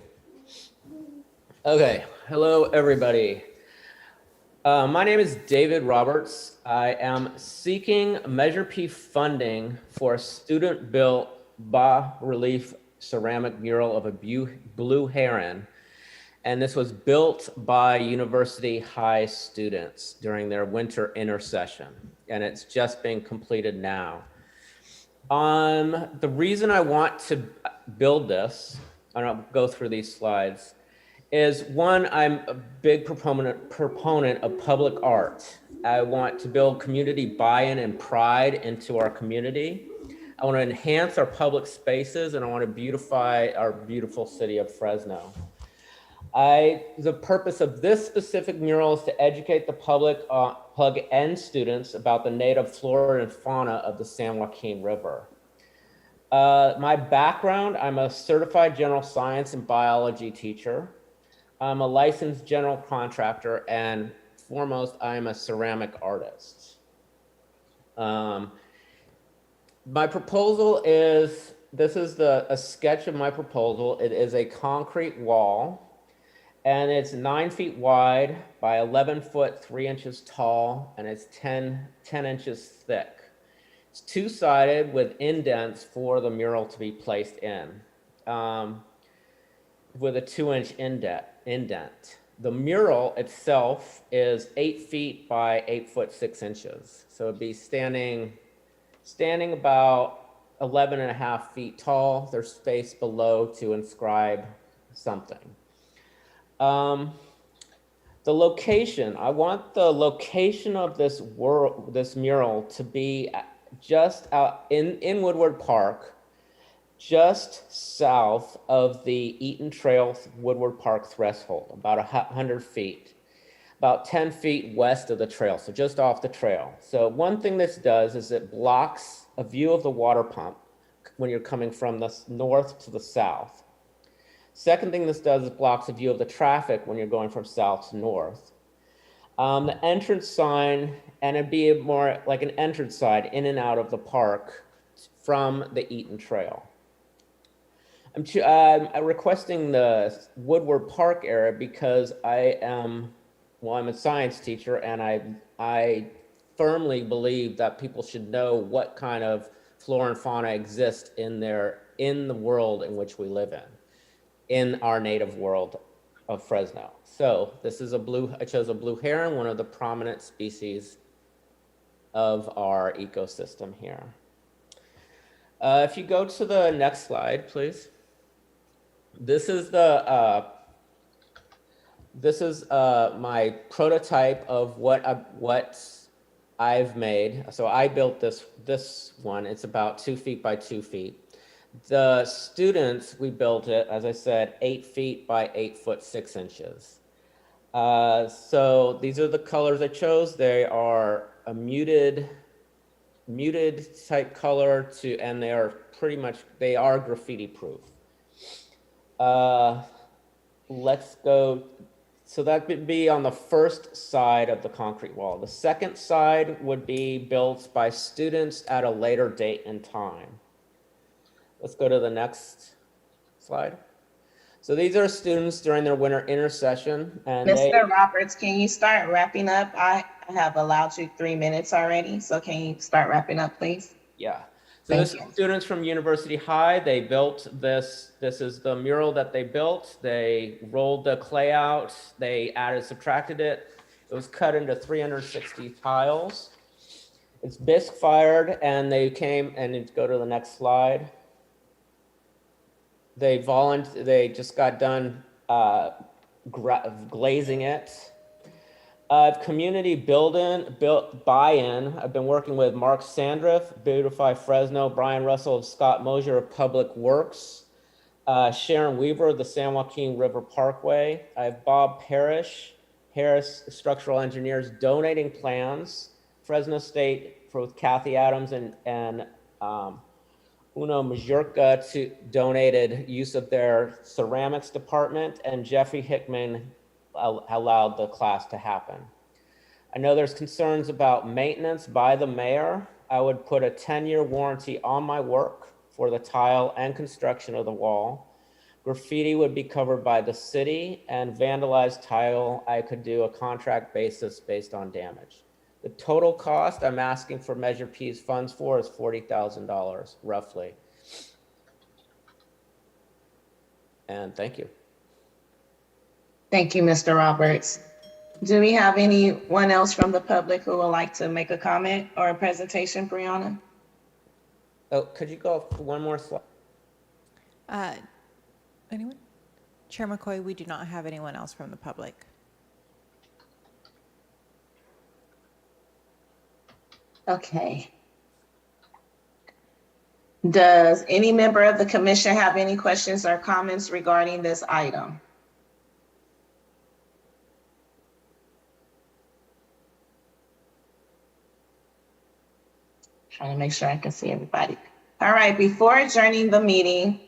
Okay, hello everybody. My name is David Roberts. I am seeking Measure P funding for a student-built bas-relief ceramic mural of a blue heron. And this was built by University High students during their winter intersession. And it's just being completed now. The reason I want to build this, and I'll go through these slides, is one, I'm a big proponent of public art. I want to build community buy-in and pride into our community. I want to enhance our public spaces, and I want to beautify our beautiful city of Fresno. The purpose of this specific mural is to educate the public and students about the native flora and fauna of the San Joaquin River. My background, I'm a certified general science and biology teacher. I'm a licensed general contractor, and foremost, I am a ceramic artist. My proposal is, this is a sketch of my proposal. It is a concrete wall, and it's 9 feet wide by 11 foot, 3 inches tall, and it's 10 inches thick. It's two-sided with indents for the mural to be placed in, with a 2-inch indent. The mural itself is 8 feet by 8 foot 6 inches. So it'd be standing about 11 and a half feet tall. There's space below to inscribe something. The location, I want the location of this mural to be just out in Woodward Park, just south of the Eaton Trail Woodward Park threshold, about 100 feet, about 10 feet west of the trail, so just off the trail. So one thing this does is it blocks a view of the water pump, when you're coming from the north to the south. Second thing this does is blocks a view of the traffic when you're going from south to north. The entrance sign, and it'd be more like an entrance sign in and out of the park from the Eaton Trail. I'm requesting the Woodward Park area because I'm a science teacher, and I firmly believe that people should know what kind of flora and fauna exist in the world in which we live in our native world of Fresno. So this is I chose a blue heron, one of the prominent species of our ecosystem here. If you go to the next slide, please. This is my prototype of what I've made. So I built this one. It's about 2 feet by 2 feet. The students, we built it, as I said, 8 feet by 8 foot 6 inches. So these are the colors I chose. They are a muted type color and they are graffiti proof. Let's go. So that would be on the first side of the concrete wall. The second side would be built by students at a later date and time. Let's go to the next slide. So these are students during their winter intersession. And Mr. Roberts, can you start wrapping up? I have allowed you 3 minutes already, so can you start wrapping up, please? Yeah. So this is students from University High. They built this. This is the mural that they built. They rolled the clay out. They subtracted it. It was cut into 360 tiles. It's bisque fired, and they came, and go to the next slide. They just got done glazing it. Community buy-in. I've been working with Mark Sandriff, Beautify Fresno, Brian Russell of Scott Mosier of Public Works, Sharon Weaver of the San Joaquin River Parkway. I have Bob Harris, Structural Engineers, donating plans. Fresno State with Kathy Adams and Uno Majorca donated use of their ceramics department, and Jeffrey Hickman allowed the class to happen. I know there's concerns about maintenance by the mayor. I would put a 10-year warranty on my work for the tile and construction of the wall. Graffiti would be covered by the city, and vandalized tile, I could do a contract basis based on damage. The total cost I'm asking for Measure P's funds for is $40,000, roughly. And thank you. Thank you, Mr. Roberts. Do we have anyone else from the public who would like to make a comment or a presentation, Brianna? Oh, could you go one more slide? Anyone? Chair McCoy, we do not have anyone else from the public. Okay. Does any member of the commission have any questions or comments regarding this item? Trying to make sure I can see everybody. All right, before adjourning the meeting,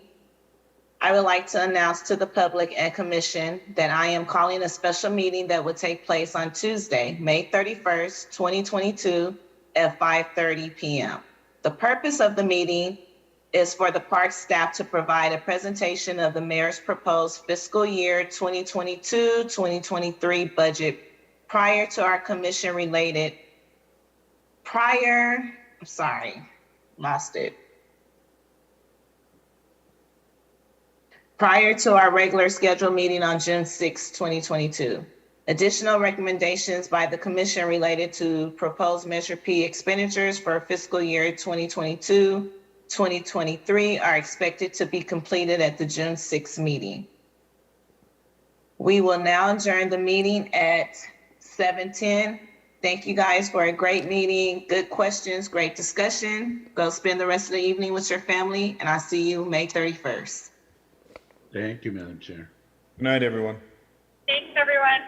I would like to announce to the public and commission that I am calling a special meeting that will take place on Tuesday, May 31st, 2022 at 5:30 p.m. The purpose of the meeting is for the park staff to provide a presentation of the mayor's proposed fiscal year 2022-2023 budget prior to our commission related, prior to our regular scheduled meeting on June 6, 2022. Additional recommendations by the commission related to proposed Measure P expenditures for fiscal year 2022-2023 are expected to be completed at the June 6 meeting. We will now adjourn the meeting at 7:10. Thank you guys for a great meeting, good questions, great discussion. Go spend the rest of the evening with your family, and I'll see you May 31st. Thank you, Madam Chair. Good night, everyone. Thanks, everyone.